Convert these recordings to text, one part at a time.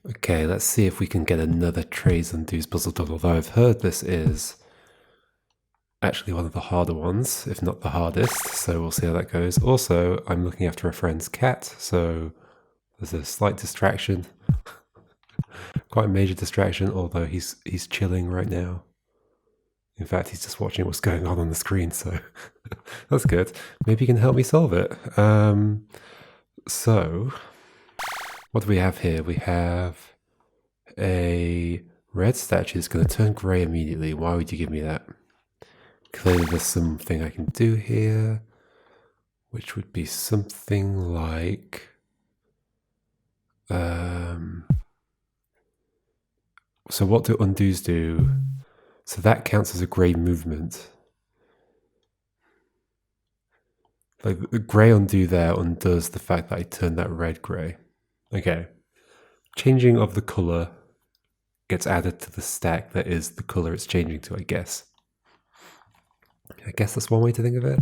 Okay, let's see if we can get another trays and do's puzzle done, although I've heard this is actually one of the harder ones, if not the hardest, so we'll see how that goes. Also, I'm looking after a friend's cat, so there's a slight distraction. Quite a major distraction, although he's chilling right now. In fact, he's just watching what's going on the screen, so that's good. Maybe you can help me solve it. So, what do we have here? We have a red statue that's going to turn grey immediately. Why would you give me that? Clearly there's something I can do here, which would be something like... so what do undos do? So that counts as a grey movement. Like the grey undo there undoes the fact that I turned that red grey. Okay. Changing of the colour gets added to the stack that is the colour it's changing to, I guess. I guess that's one way to think of it.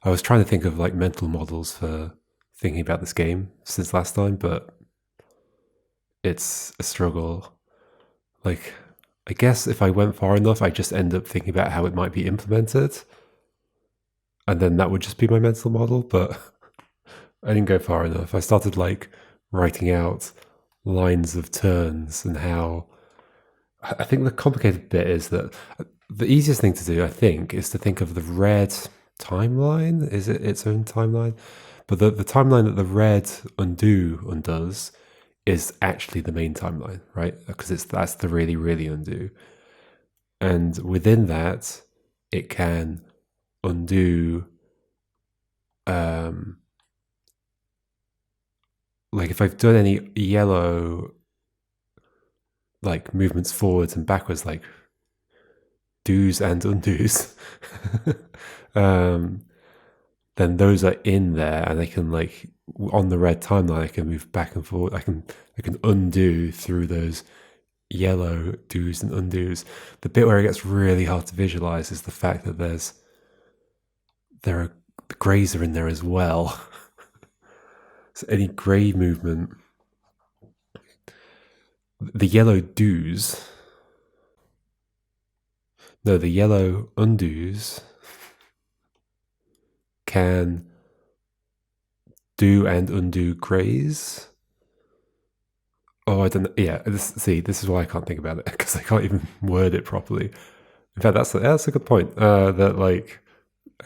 I was trying to think of like mental models for thinking about this game since last time, but it's a struggle. Like, I guess if I went far enough, I just end up thinking about how it might be implemented, and then that would just be my mental model, but I didn't go far enough. I started like writing out lines of turns and how... I think the complicated bit is that the easiest thing to do, I think, is to think of the red timeline. Is it its own timeline? But the timeline that the red undo undoes is actually the main timeline, right? Because that's the really, really undo. And within that, it can undo... like if I've done any yellow like movements forwards and backwards, like do's and undos, then those are in there, and I can like on the red timeline, I can move back and forward. I can undo through those yellow do's and undos. The bit where it gets really hard to visualize is the fact that the greys are in there as well. So any grey movement, the yellow do's, no, the yellow undos can do and undo greys. Oh, I don't know. Yeah, this is why I can't think about it, because I can't even word it properly. In fact, that's a good point. That like,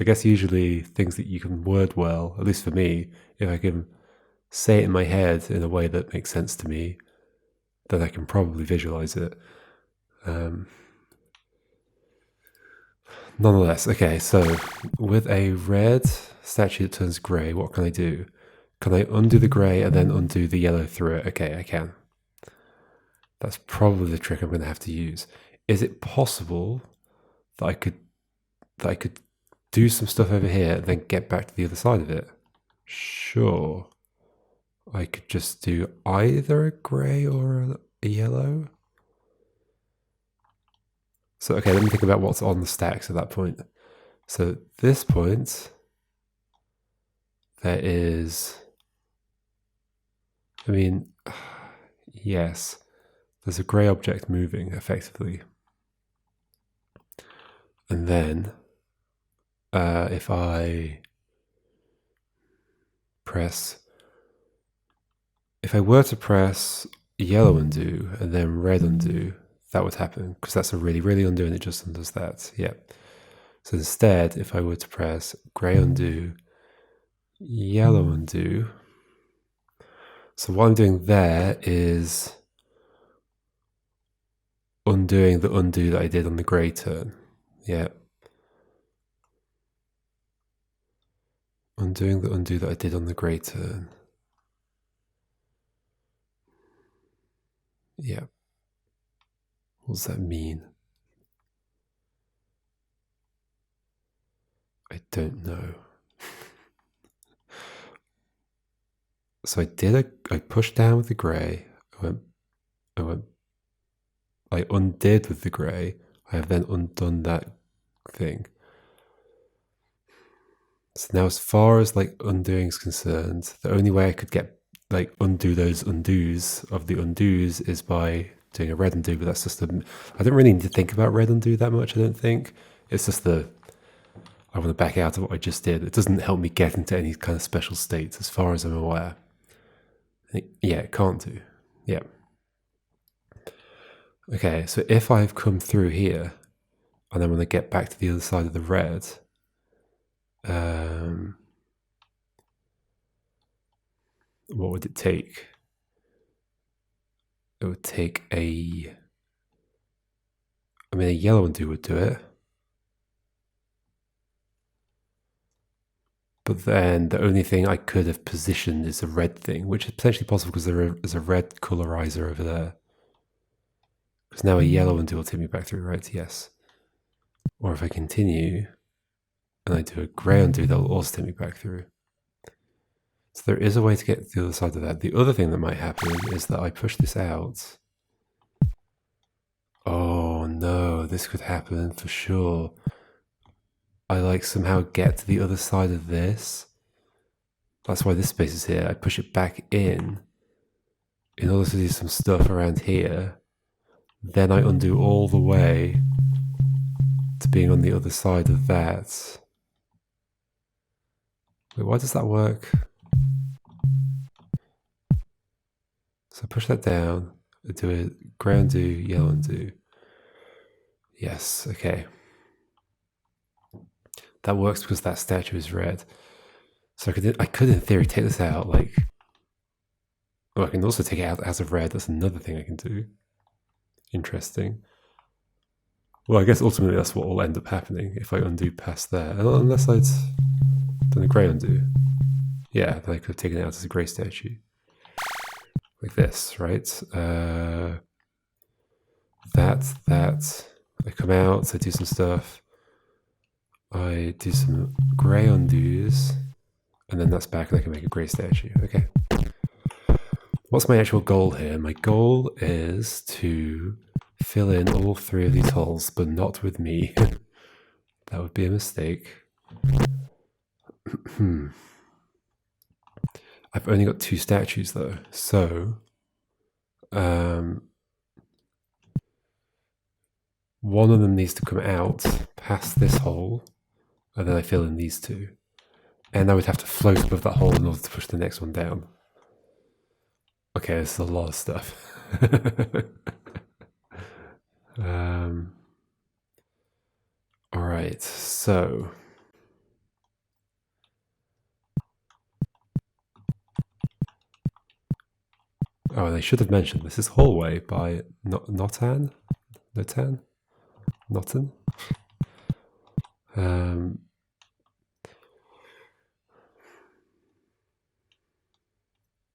I guess usually things that you can word well, at least for me, if I can say it in my head in a way that makes sense to me, then I can probably visualize it. Nonetheless, okay, so with a red statue that turns grey, what can I do? Can I undo the grey and then undo the yellow through it? Okay, I can. That's probably the trick I'm going to have to use. Is it possible that I could do some stuff over here and then get back to the other side of it? Sure. I could just do either a grey or a yellow. So, okay, let me think about what's on the stacks at that point. So at this point, there is... I mean, yes, there's a grey object moving, effectively. And then, if I press... If I were to press yellow undo and then red undo, that would happen, because that's a really, really undo, and it just undoes that. Yeah. So instead, if I were to press grey undo, yellow undo, so what I'm doing there is undoing the undo that I did on the grey turn. Yeah. Undoing the undo that I did on the grey turn. Yeah. What does that mean? I don't know. So I pushed down with the grey. I undid with the grey. I have then undone that thing. So now, as far as like undoing is concerned, the only way I could get like undo those undos of the undos is by doing a red undo, but that's just I don't really need to think about red undo that much, I don't think. It's just I want to back out of what I just did. It doesn't help me get into any kind of special states as far as I'm aware. Yeah, it can't do. Yeah. Okay, so if I've come through here and I want to get back to the other side of the red, what would it take? It would take a yellow undo would do it. But then the only thing I could have positioned is a red thing, which is potentially possible because there is a red colorizer over there. Because now a yellow undo will take me back through, right? Yes. Or if I continue and I do a grey undo, that will also take me back through. So there is a way to get to the other side of that. The other thing that might happen is that I push this out. Oh no, this could happen for sure. I like somehow get to the other side of this. That's why this space is here. I push it back in order to do some stuff around here. Then I undo all the way to being on the other side of that. Wait, why does that work? So I push that down, I do a grey undo, yellow undo. Yes, okay. That works because that statue is red. So I could in theory take this out, like... Oh, I can also take it out as of red. That's another thing I can do. Interesting. Well, I guess ultimately that's what will end up happening if I undo past there. Unless I'd done a grey undo. Yeah, then I could have taken it out as a grey statue. Like this, right? That. I come out, I do some stuff. I do some grey undos. And then that's back and I can make a grey statue. Okay. What's my actual goal here? My goal is to fill in all three of these holes, but not with me. That would be a mistake. I've only got 2 statues though, so one of them needs to come out past this hole, and then I fill in these 2. And I would have to float above that hole in order to push the next one down. Okay, this is a lot of stuff. Alright, so... Oh, and I should have mentioned, this is Hallway by Notan?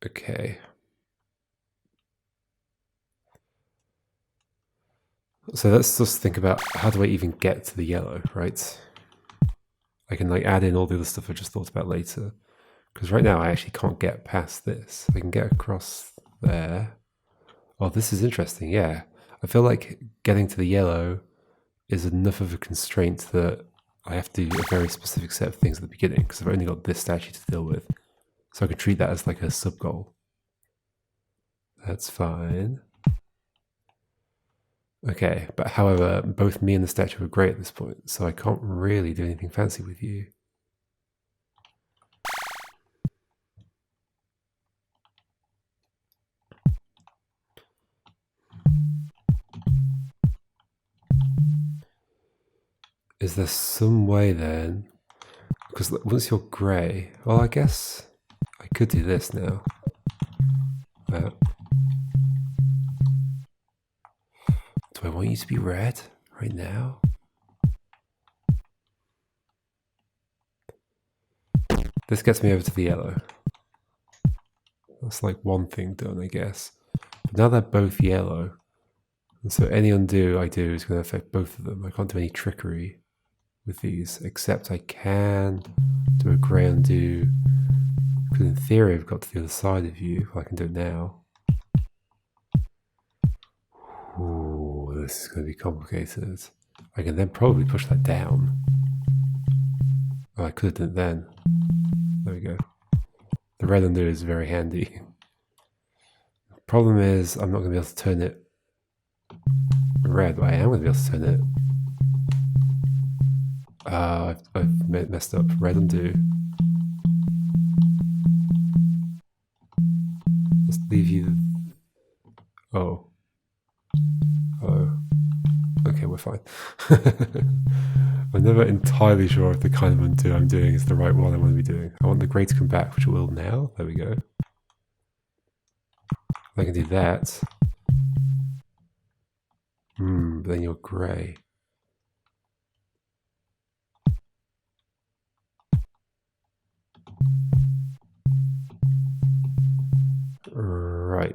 Okay. So let's just think about how do I even get to the yellow, right? I can like add in all the other stuff I just thought about later. Because right now I actually can't get past this. I can get across there. Oh, this is interesting, yeah. I feel like getting to the yellow is enough of a constraint that I have to do a very specific set of things at the beginning, because I've only got this statue to deal with. So I can treat that as like a sub-goal. That's fine. Okay, but however, both me and the statue are great at this point, so I can't really do anything fancy with you. Is there some way then? Because once you're grey, well, I guess I could do this now. Do I want you to be red right now? This gets me over to the yellow. That's like one thing done, I guess. But now they're both yellow. And so any undo I do is going to affect both of them. I can't do any trickery with these, except I can do a grey undo. Because in theory I've got to the other side of you. Well, I can do it now. Ooh, this is going to be complicated. I can then probably push that down. Oh, I could have done it then. There we go. The red undo is very handy. Problem is, I'm not going to be able to turn it red, but I am going to be able to turn it. I've messed up. Red undo. Let's leave you. Oh. Oh. Okay, we're fine. I'm never entirely sure if the kind of undo I'm doing is the right one I want to be doing. I want the grey to come back, which it will now. There we go. I can do that. But then you're grey. Right.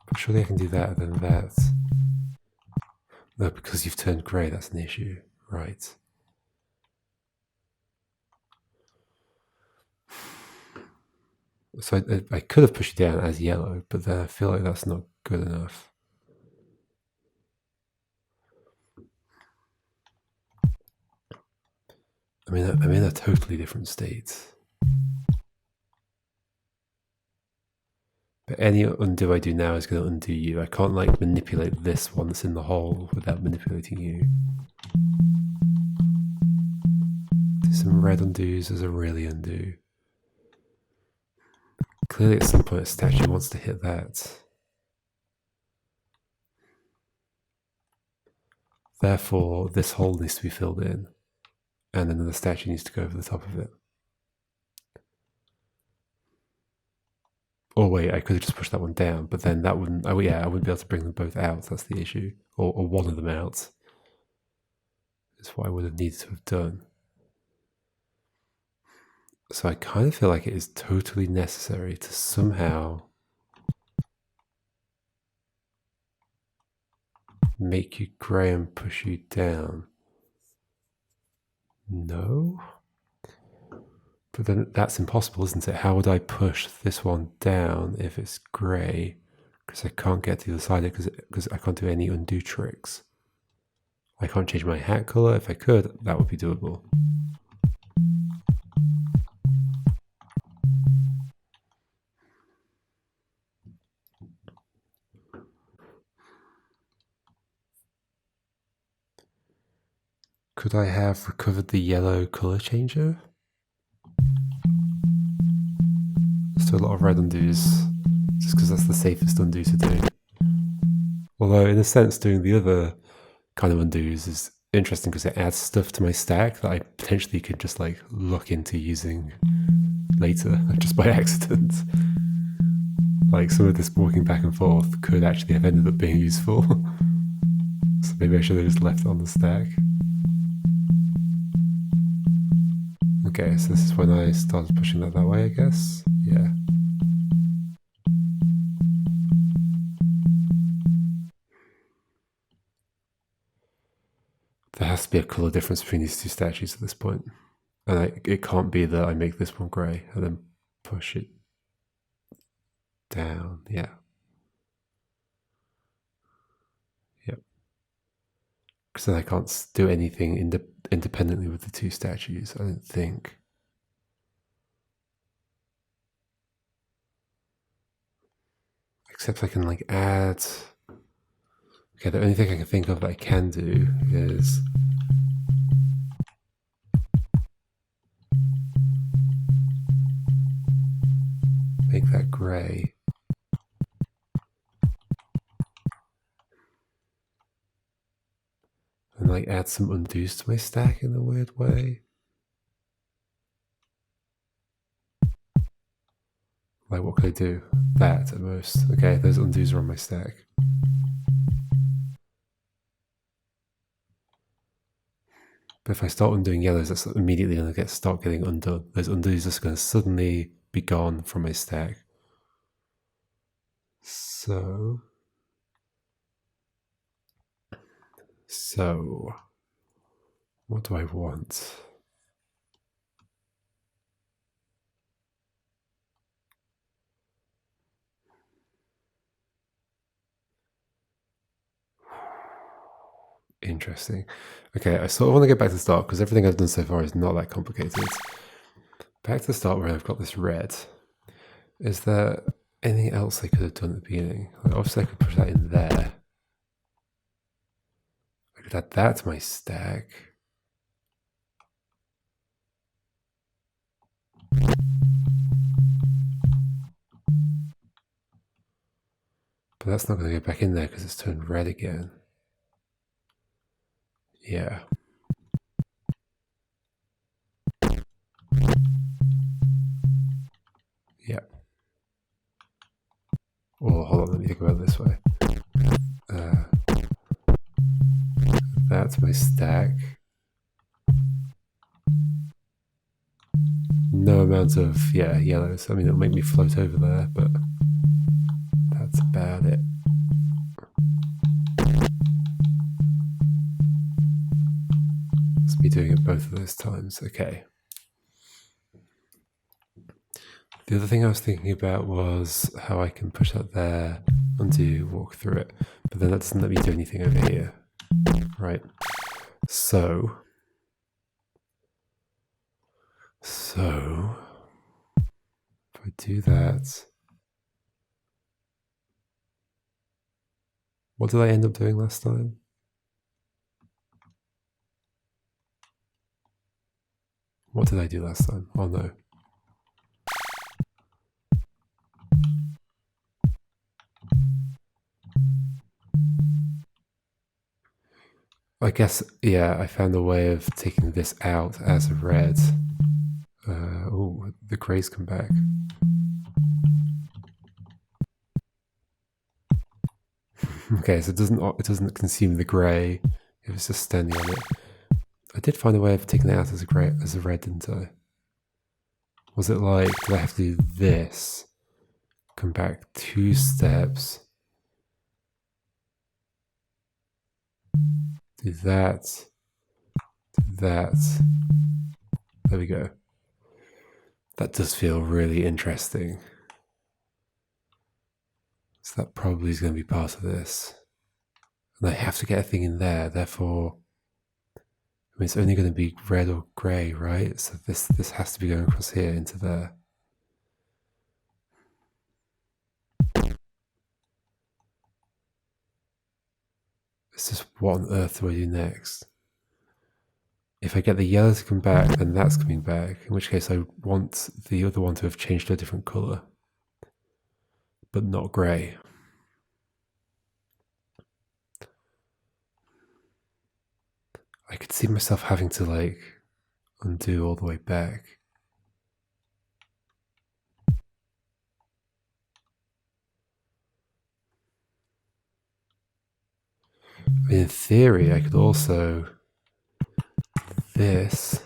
But surely I can do that and then that. No, because you've turned grey, that's an issue. Right. So I could have pushed you down as yellow, but then I feel like that's not good enough. I mean, I'm in a totally different state. But any undo I do now is going to undo you. I can't like manipulate this one that's in the hole without manipulating you. Do some red undos as a really undo. Clearly at some point a statue wants to hit that. Therefore, this hole needs to be filled in. And then the statue needs to go over the top of it. Oh wait, I could have just pushed that one down, but then that wouldn't. Oh yeah, I wouldn't be able to bring them both out. That's the issue, or one of them out. Is what I would have needed to have done. So I kind of feel like it is totally necessary to somehow make you grey and push you down. No? But then that's impossible, isn't it? How would I push this one down if it's grey? Because I can't get to the other side of it because I can't do any undo tricks. I can't change my hat colour. If I could, that would be doable. Could I have recovered the yellow colour changer? Still a lot of red undos, just because that's the safest undo to do. Although, in a sense, doing the other kind of undos is interesting because it adds stuff to my stack that I potentially could just like look into using later, just by accident. Like some of this walking back and forth could actually have ended up being useful. So maybe I should have just left it on the stack. Okay, so this is when I started pushing that way, I guess. Yeah. There has to be a colour difference between these two statues at this point. And it can't be that I make this one grey and then push it down. Yeah. Yep. Because then I can't do anything independently with the two statues, I don't think. Except I can like add. Okay, the only thing I can think of that I can do is make that grey. And like add some undos to my stack in a weird way. Like what could I do? That at most. Okay, those undos are on my stack. But if I start undoing yellows, that's immediately going to start getting undone. Those undos are just going to suddenly be gone from my stack. So what do I want? Interesting. Okay, I sort of want to get back to the start because everything I've done so far is not that complicated. Back to the start where I've got this red. Is there anything else I could have done at the beginning? Like, obviously, I could push that in there. I could add that to my stack. But that's not going to go back in there because it's turned red again. Yeah. Yeah. Well, hold on, let me think about it this way. That's my stack. No amount of, yellows. I mean, it'll make me float over there, but that's about it. Let's be doing it both of those times. Okay. The other thing I was thinking about was how I can push that there, undo, walk through it, but then that doesn't let me do anything over here, right? So if I do that, what did I end up doing last time? What did I do last time? Oh no. I guess, yeah, I found a way of taking this out as a red. Oh, the grays come back. Okay, so it doesn't consume the grey if it's just standing on it. I did find a way of taking it out as a red, didn't I? Was it like, did I have to do this? Come back 2 steps. Do that. Do that. There we go. That does feel really interesting. So that probably is going to be part of this. And I have to get a thing in there, therefore, I mean, it's only going to be red or grey, right? So this has to be going across here into there. It's just, what on earth do I do next? If I get the yellow to come back, then that's coming back, in which case I want the other one to have changed to a different colour, but not grey. I could see myself having to like undo all the way back. I mean, in theory, I could also this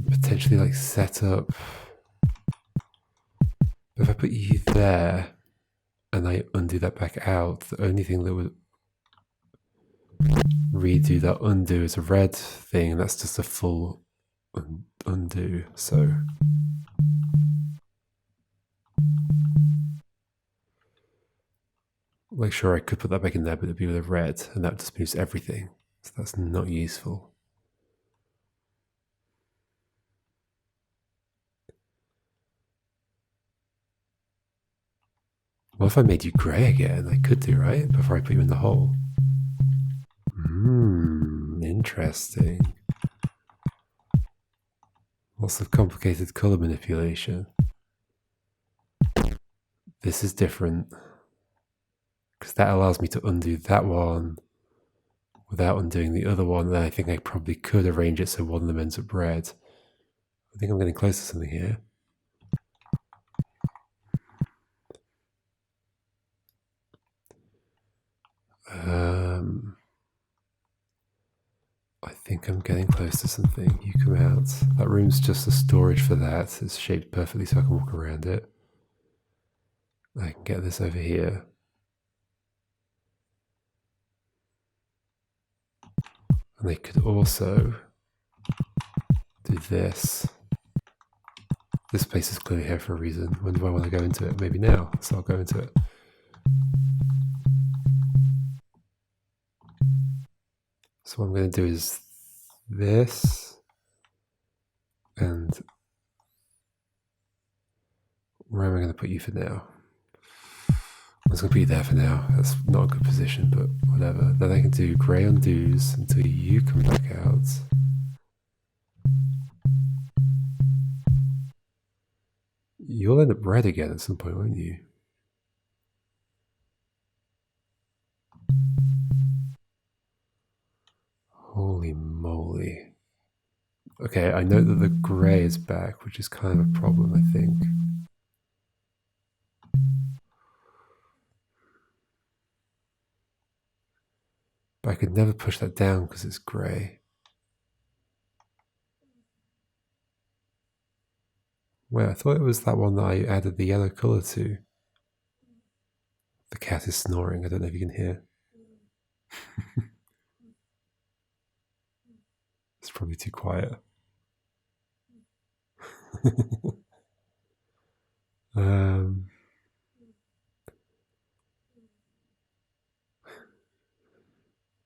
potentially like set up. If I put you there and I undo that back out, the only thing that would redo that undo is a red thing, and that's just a full undo. So like, sure, I could put that back in there, but it'd be with a red, and that just moves everything. So that's not useful. Well, if I made you grey again, I could do, right? Before I put you in the hole. Interesting. Lots of complicated colour manipulation. This is different, because that allows me to undo that one without undoing the other one. Then I think I probably could arrange it so one of them ends up red. I think I'm getting close to something here. I think I'm getting close to something. You come out. That room's just a storage for that. It's shaped perfectly so I can walk around it. I can get this over here. And I could also do this. This place is clearly here for a reason. When do I want to go into it? Maybe now. So I'll go into it. So what I'm going to do is this and Where am I going to put you for now? I'm just going to put you there for now. That's not a good position, but whatever. Then I can do grey undos until you come back out. You'll end up red again at some point, won't you? Holy moly. Okay, I know that the grey is back, which is kind of a problem, I think. But I could never push that down because it's grey. Wait, I thought it was that one that I added the yellow colour to. The cat is snoring, I don't know if you can hear. It's probably too quiet.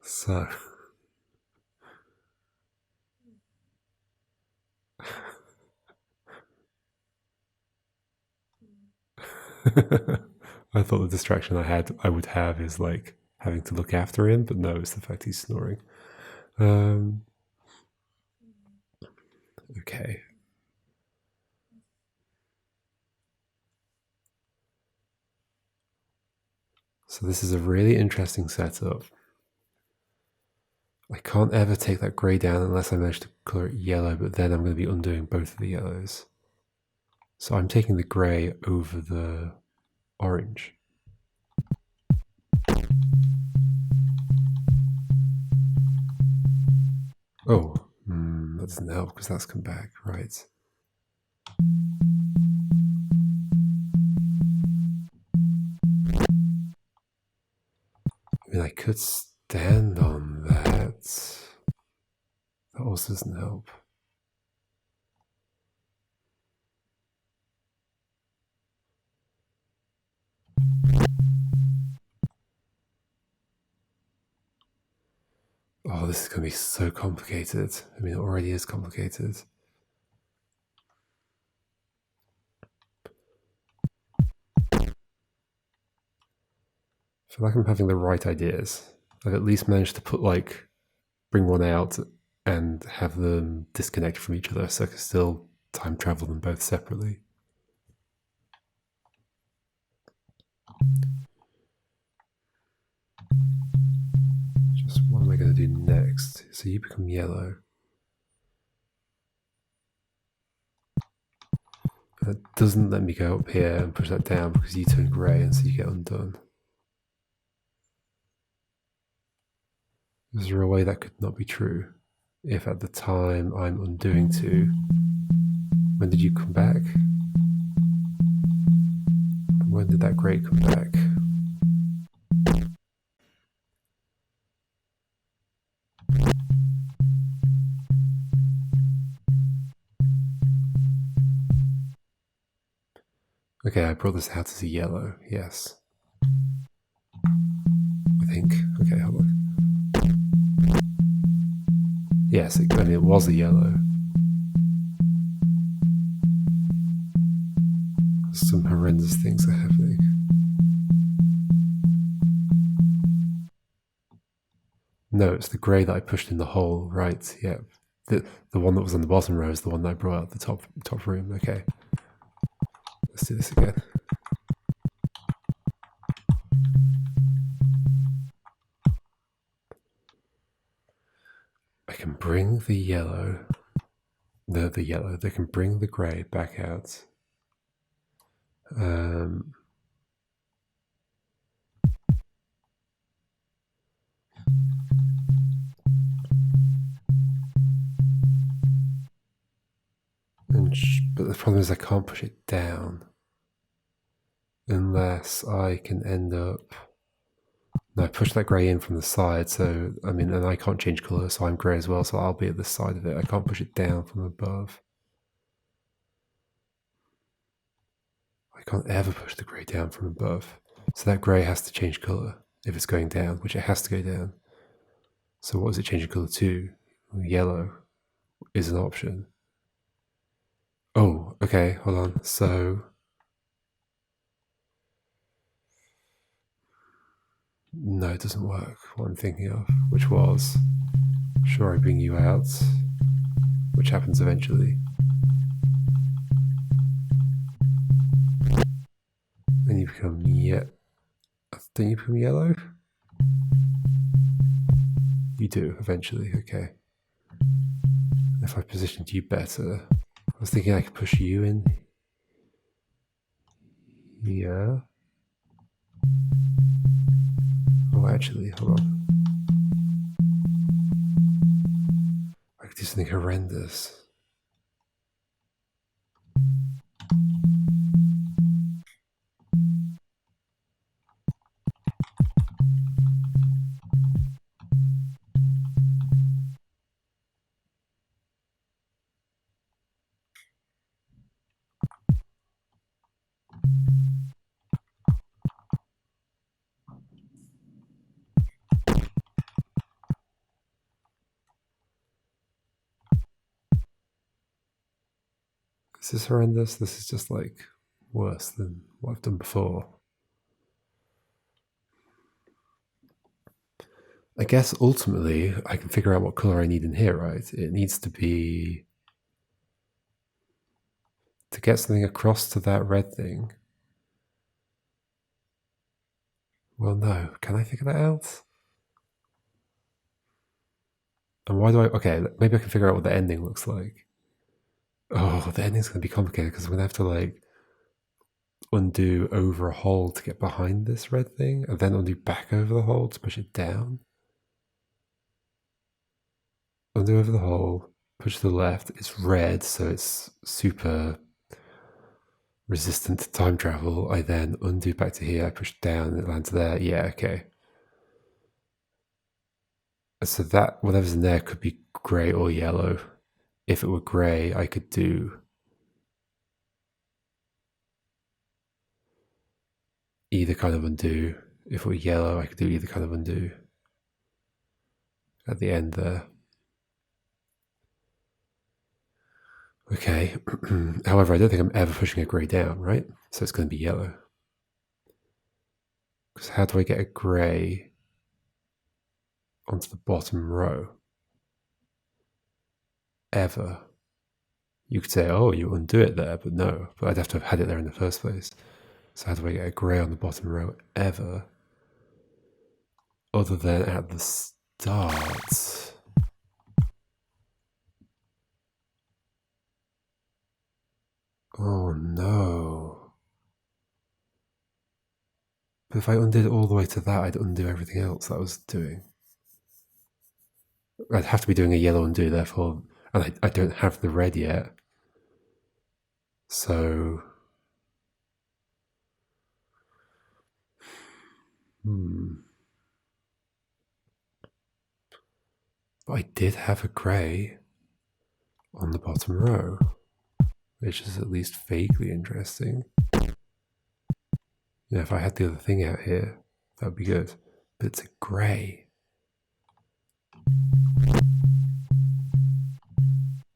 So I thought the distraction I would have is like having to look after him, but no, it's the fact he's snoring. Okay. So this is a really interesting setup. I can't ever take that grey down unless I manage to colour it yellow, but then I'm going to be undoing both of the yellows. So I'm taking the grey over the orange. Oh, that doesn't help because that's come back, right? I mean, I could stand on that. That also doesn't help. Oh, this is going to be so complicated. I mean, it already is complicated. I feel like I'm having the right ideas. I've at least managed to bring one out and have them disconnect from each other so I can still time travel them both separately. Just what am I going to do next? So you become yellow. That doesn't let me go up here and push that down because you turn grey and so you get undone. Is there a way that could not be true? If at the time I'm undoing two, when did you come back? When did that grey come back? Okay, I brought this out as a yellow, yes. I think. Okay, hold on. Yes, I mean, it was a yellow. Some horrendous things are happening. No, it's the grey that I pushed in the hole, right? Yeah. The one that was on the bottom row is the one that I brought out the top room. Okay. Let's do this again. I can bring the yellow, they can bring the grey back out. But the problem is I can't push it down unless I can end up. No, I push that grey in from the side, so I mean, and I can't change colour, so I'm grey as well, so I'll be at the side of it. I can't push it down from above. I can't ever push the grey down from above. So that grey has to change colour if it's going down, which it has to go down. So what is it changing colour to? Yellow is an option. Oh, okay, hold on. So No, it doesn't work. What I'm thinking of, which was, sure, I bring you out, which happens eventually. Then you become Don't you become yellow? You do, eventually, okay. If I positioned you better, I was thinking I could push you in here. Oh, actually, hold on. I could do something horrendous. Is this horrendous? This is just like worse than what I've done before. I guess ultimately I can figure out what color I need in here, right? It needs to be to get something across to that red thing. Well, no. Can I figure that out? And why do I? Okay, maybe I can figure out what the ending looks like. Oh, the ending's going to be complicated because I'm going to have to like undo over a hole to get behind this red thing, and then undo back over the hole to push it down. Undo over the hole, push to the left. It's red, so it's super resistant to time travel. I then undo back to here, I push down, and it lands there. Yeah, okay. So that whatever's in there could be grey or yellow. If it were grey, I could do either kind of undo. If it were yellow, I could do either kind of undo at the end there. Okay. However, I don't think I'm ever pushing a grey down, right? So it's going to be yellow. Because how do I get a grey onto the bottom row? Ever. You could say, oh, you undo it there, but no. But I'd have to have had it there in the first place. So how do I get a grey on the bottom row ever? Other than at the start. Oh no. But if I undid it all the way to that, I'd undo everything else that I was doing. I'd have to be doing a yellow undo, therefore, and I don't have the red yet. So, But I did have a grey on the bottom row, which is at least vaguely interesting. You know, if I had the other thing out here, that would be good. But it's a grey.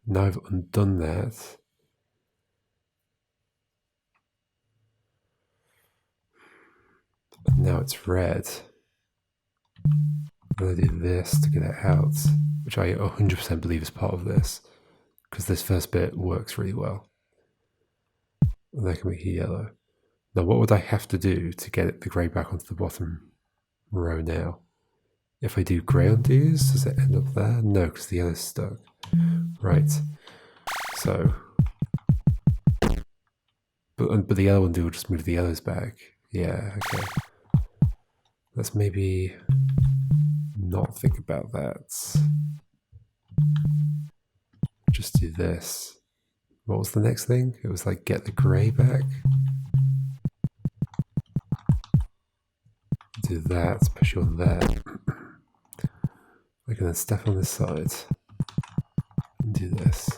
Now I've undone that. And now it's red. I'm going to do this to get it out, which I 100% believe is part of this, because this first bit works really well. And I can make it yellow. Now, what would I have to do to get the grey back onto the bottom row now? If I do grey undos, does it end up there? No, because the yellow's stuck. Right. So, but the yellow undo will just move the yellows back. Yeah, okay. Let's maybe not think about that. Just do this. What was the next thing? It was like get the grey back. Do that, push you on there. I can then step on this side and do this,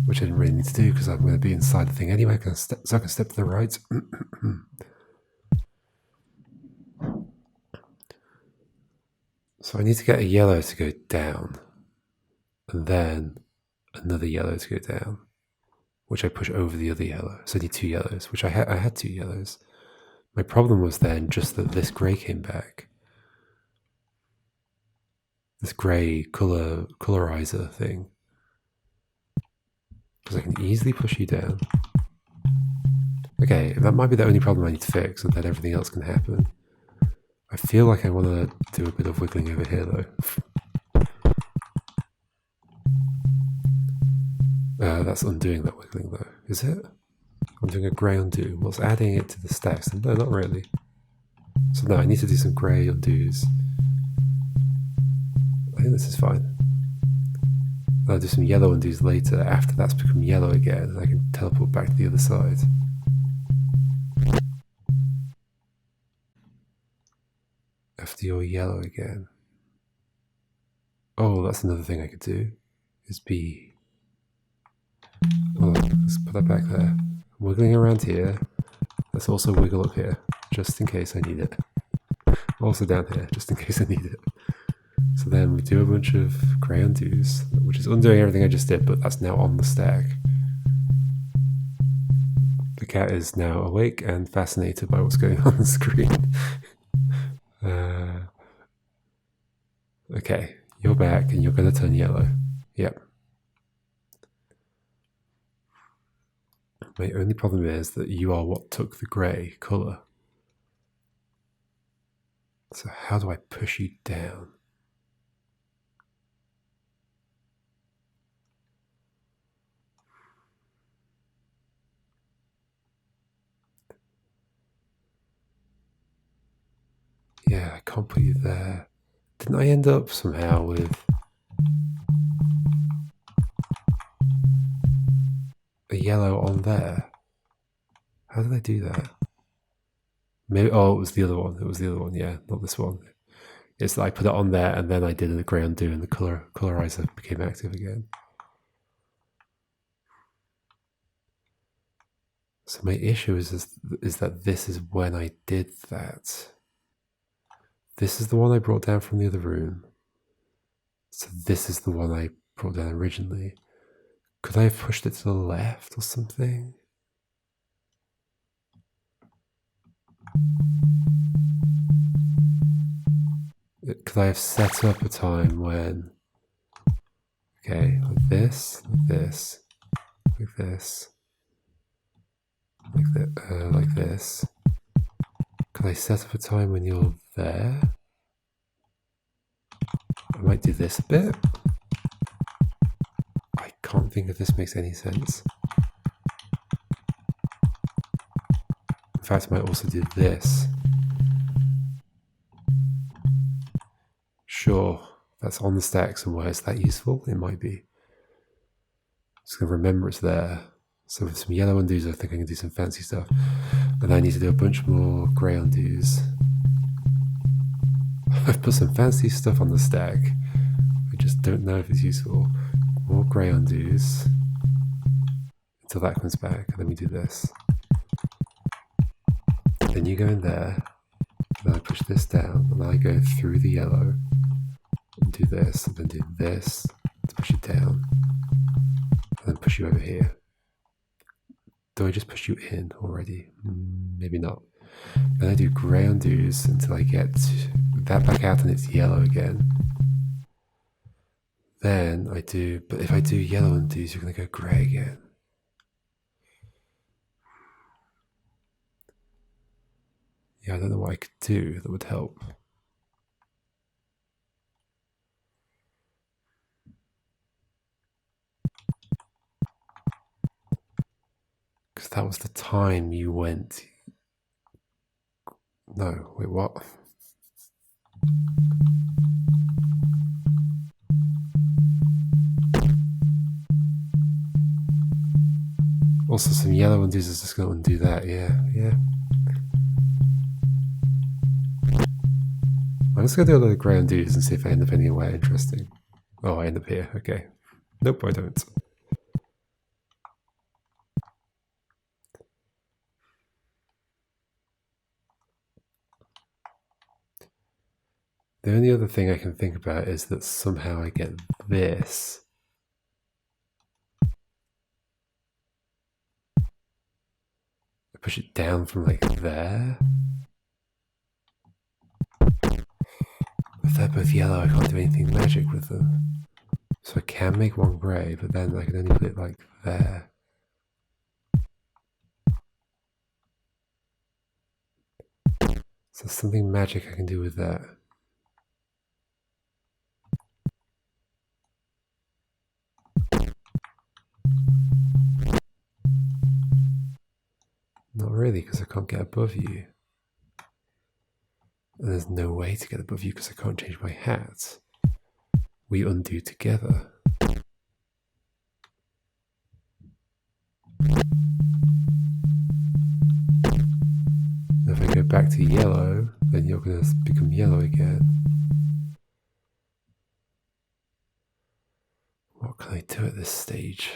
which I didn't really need to do because I'm going to be inside the thing anyway, so I can step to the right. So I need to get a yellow to go down, and then another yellow to go down, which I push over the other yellow. So I need two yellows, which I had two yellows. My problem was then just that this grey came back. this grey colorizer thing. Because I can easily push you down. Okay, that might be the only problem I need to fix, and then everything else can happen. I feel like I want to do a bit of wiggling over here, though. That's undoing that wiggling, though. Is it? I'm doing a grey undo. What's adding it to the stacks? No, not really. So no, I need to do some grey undos. I think this is fine. I'll do some yellow undos later. After that's become yellow again, I can teleport back to the other side. After you're yellow again. Oh, that's another thing I could do. Is be... Oh, let's put that back there. Wiggling around here. Let's also wiggle up here, just in case I need it. Also down here, just in case I need it. So then we do a bunch of grey undos, which is undoing everything I just did, but that's now on the stack. The cat is now awake and fascinated by what's going on the screen. Okay, you're back and you're going to turn yellow. Yep. My only problem is that you are what took the grey colour. So how do I push you down? Yeah, I can't put you there. Didn't I end up somehow with a yellow on there? How did I do that? Maybe, oh, it was the other one. It was the other one, yeah, not this one. It's that I put it on there and then I did a grey undo and the colorizer became active again. So my issue is that this is when I did that. This is the one I brought down from the other room. So this is the one I brought down originally. Could I have pushed it to the left or something? Could I have set up a time when... Okay, like this, like this, like this, like this. Could I set up a time when you're there? I might do this a bit. I can't think if this makes any sense. In fact, I might also do this. Sure, that's on the stack somewhere. Is that useful? It might be. Just gonna remember it's there. So with some yellow undos, I think I can do some fancy stuff. And I need to do a bunch more grey undos. I've put some fancy stuff on the stack. I just don't know if it's useful. More grey undos until that comes back, and then we do this. Then you go in there, and then I push this down, and then I go through the yellow and do this, and then do this to push it down, and then push you over here. Do I just push you in already? Maybe not. Then I do grey undos until I get that back out and it's yellow again. Then I do, but if I do yellow undos, you're going to go grey again. Yeah, I don't know what I could do that would help. Because that was the time you went... No, wait, what? Also, some yellow undos is just going to undo that, yeah. I'm just going to do a little grey undos and see if I end up anywhere interesting. Oh, I end up here, okay. Nope, I don't. The only other thing I can think about is that somehow I get this. I push it down from like there. If they're both yellow, I can't do anything magic with them. So I can make one grey, but then I can only put it like there. So there's something magic I can do with that. Not really, because I can't get above you. And there's no way to get above you because I can't change my hat. We undo together. If I go back to yellow, then you're going to become yellow again. What can I do at this stage?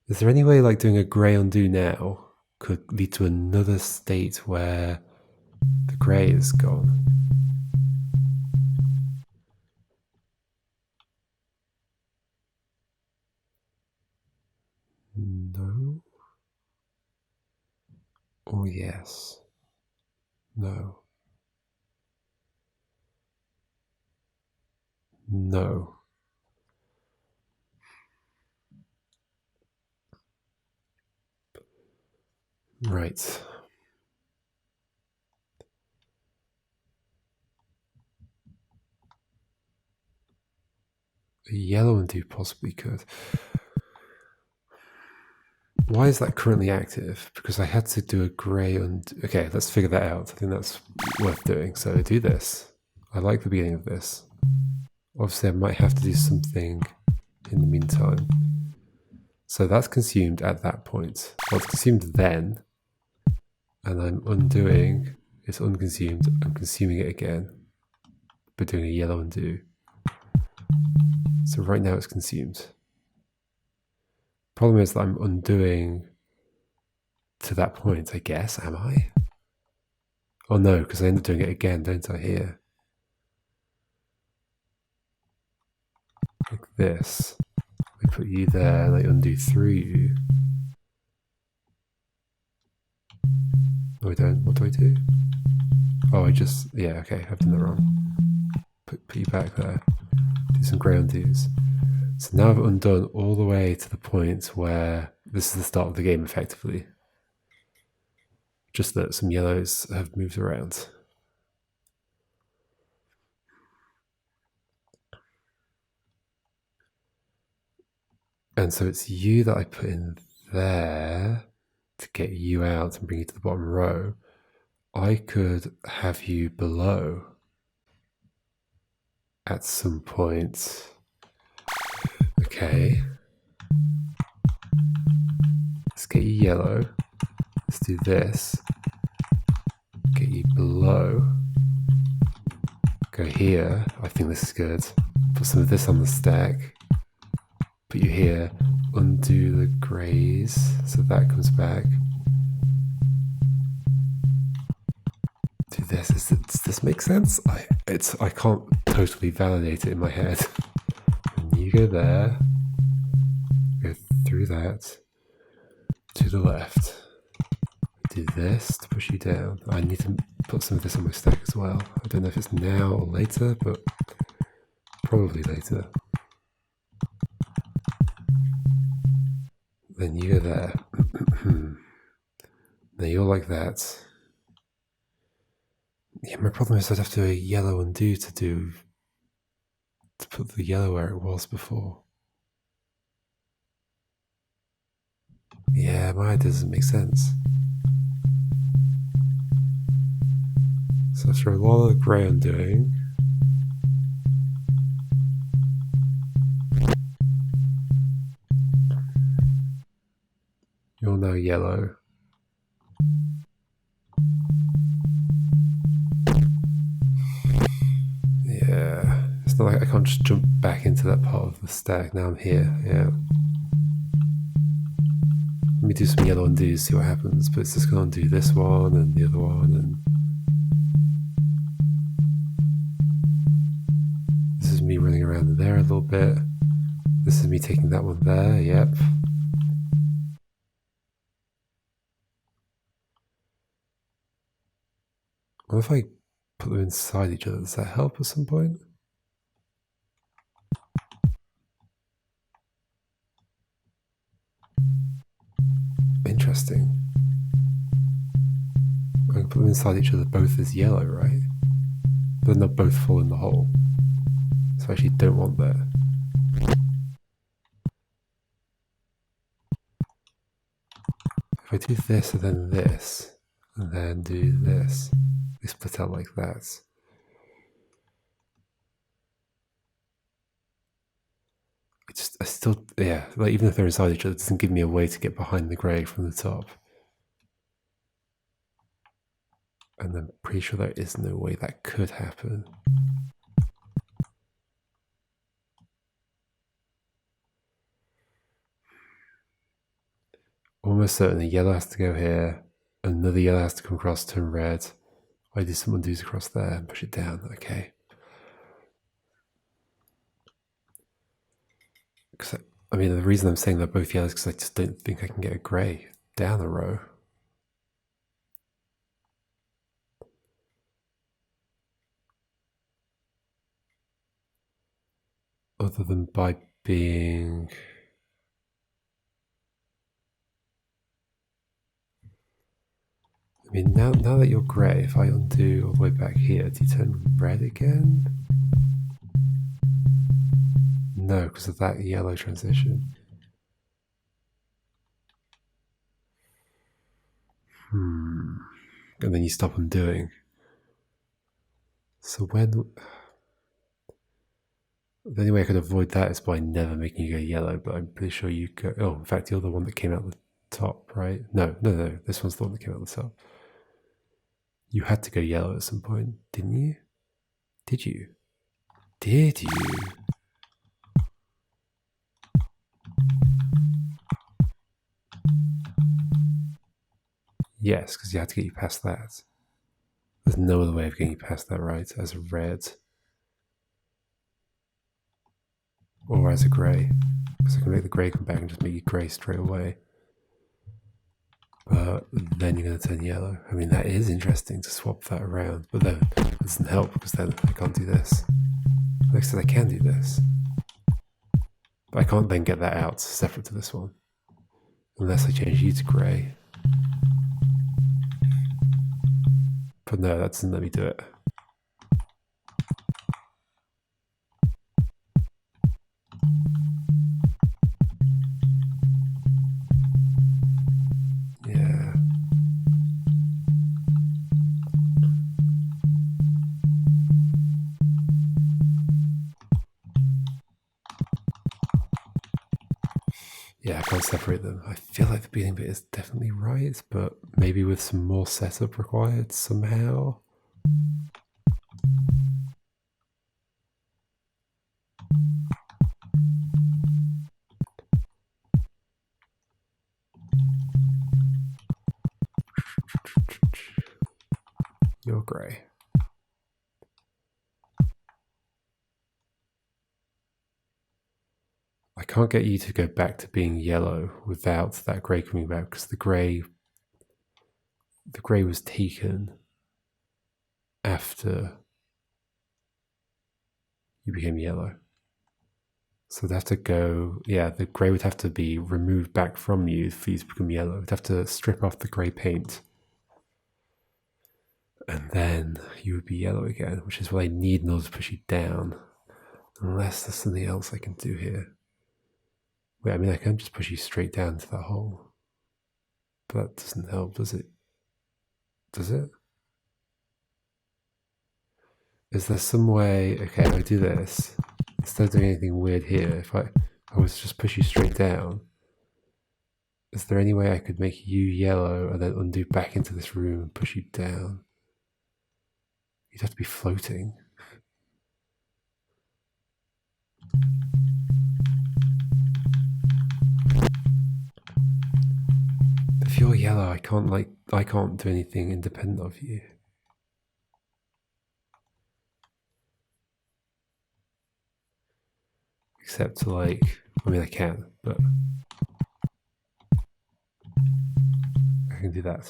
Is there any way like doing a grey undo now could lead to another state where the grey is gone? No. Or yes. No. No. Right. A yellow undo possibly could. Why is that currently active? Because I had to do a grey undo. Okay, let's figure that out. I think that's worth doing. So do this. I like the beginning of this. Obviously, I might have to do something in the meantime. So that's consumed at that point. Well, it's consumed then. And I'm undoing. It's unconsumed. I'm consuming it again. But doing a yellow undo. So right now it's consumed. Problem is that I'm undoing to that point, I guess, am I? Oh no, because I end up doing it again, don't I, here? Like this. I put you there, and I undo through you. No, I don't. What do I do? Oh, I just, yeah, okay, I've done that wrong. Put you back there. Do some grey undos. So now I've undone all the way to the point where this is the start of the game, effectively. Just that some yellows have moved around. And so it's you that I put in there to get you out and bring you to the bottom row. I could have you below at some point. Okay. Let's get you yellow. Let's do this. Get you below. Go here. I think this is good. Put some of this on the stack. Put you here. Undo the greys so that comes back. Do this. Does this make sense? I can't totally validate it in my head. And you go there. Go through that. To the left. Do this to push you down. I need to put some of this on my stack as well. I don't know if it's now or later, but probably later. Then you go there. Now you're like that. Yeah, my problem is I'd have to do a yellow undo to put the yellow where it was before. Yeah, my idea doesn't make sense. So after a lot of grey undoing, you're now yellow. Yeah, it's not like I can't just jump back into that part of the stack. Now I'm here, yeah. Let me do some yellow undos, see what happens, but it's just going to undo this one and the other one, and this is me running around in there a little bit. This is me taking that one there, yep. What if I put them inside each other? Does that help at some point? Interesting. I can put them inside each other both as yellow, right? But then they'll both fall in the hole. So I actually don't want that. If I do this and then do this, they split out like that. I still, yeah, like even if they're inside each other, it doesn't give me a way to get behind the grey from the top. And I'm pretty sure there is no way that could happen. Almost certainly yellow has to go here, another yellow has to come across, turn red. I do some undos across there and push it down, okay. Because I mean, the reason I'm saying they're both yellow is because I just don't think I can get a grey down a row. Other than by being... I mean, now that you're grey, if I undo all the way back here, do you turn red again? No, because of that yellow transition. And then you stop undoing. So when... The only way I could avoid that is by never making you go yellow, but I'm pretty sure you go... Oh, in fact, you're the one that came out the top, right? No, this one's the one that came out the top. You had to go yellow at some point, didn't you? Did you? Did you? Yes, because you had to get you past that. There's no other way of getting you past that, right? As a red. Or as a grey. Because I can make the grey come back and just make you grey straight away. But then you're going to turn yellow. I mean, that is interesting to swap that around. But then it doesn't help because then I can't do this. Like I said, I can do this. But I can't then get that out separate to this one. Unless I change you to grey. But no, that doesn't let me do it. Yeah. Yeah, I can't separate them. I feel like the beginning bit is definitely right, but maybe with some more setup required somehow. You're grey. I can't get you to go back to being yellow without that grey coming back, because the grey was taken after you became yellow. So they'd have to go, yeah, the grey would have to be removed back from you for you to become yellow. You'd have to strip off the grey paint. And then you would be yellow again, which is what I need in order to push you down. Unless there's something else I can do here. Wait, I mean, I can just push you straight down into that hole. But that doesn't help, does it? Does it? Is there some way... Okay, if I do this, instead of doing anything weird here, if I was to just push you straight down, is there any way I could make you yellow and then undo back into this room and push you down? You'd have to be floating. If you're yellow, I can't do anything independent of you. Except to I mean, I can, but I can do that.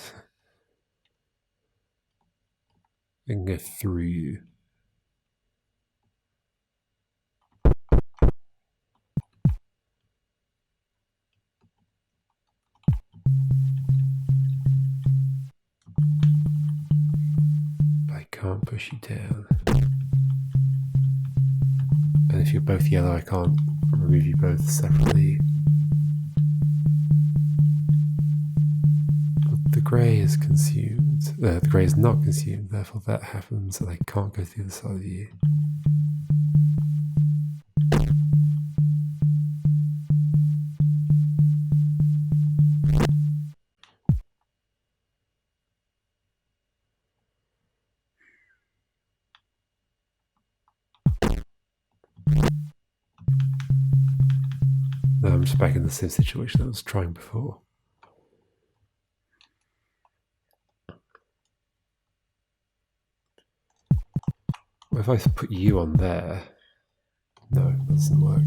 I can go through you. But I can't push you down. And if you're both yellow, I can't remove you both separately. But the grey is consumed. The grey is not consumed, therefore that happens, and I can't go through the side of you. Now I'm just back in the same situation I was trying before. If I put you on there, no, that doesn't work.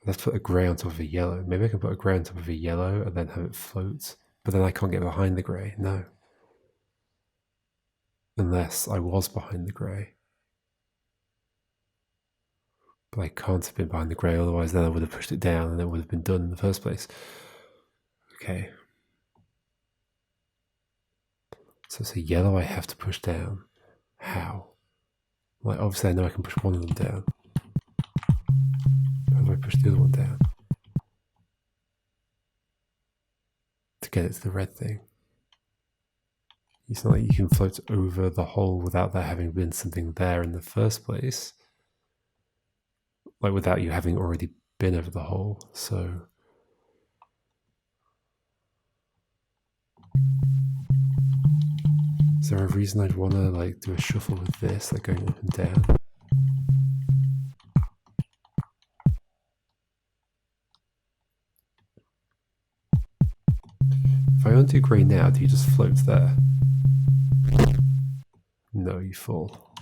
Let's put a grey on top of a yellow. Maybe I can put a grey on top of a yellow and then have it float. But then I can't get behind the grey. No. Unless I was behind the grey. But I can't have been behind the grey, otherwise then I would have pushed it down and it would have been done in the first place. Okay. So it's a yellow I have to push down. How? Like, obviously I know I can push one of them down. How do I push the other one down? To get it to the red thing. It's not like you can float over the hole without there having been something there in the first place. Like without you having already been over the hole, so... Is there a reason I'd want to like do a shuffle with this, like going up and down? If I undo grey now, do you just float there? No, you fall.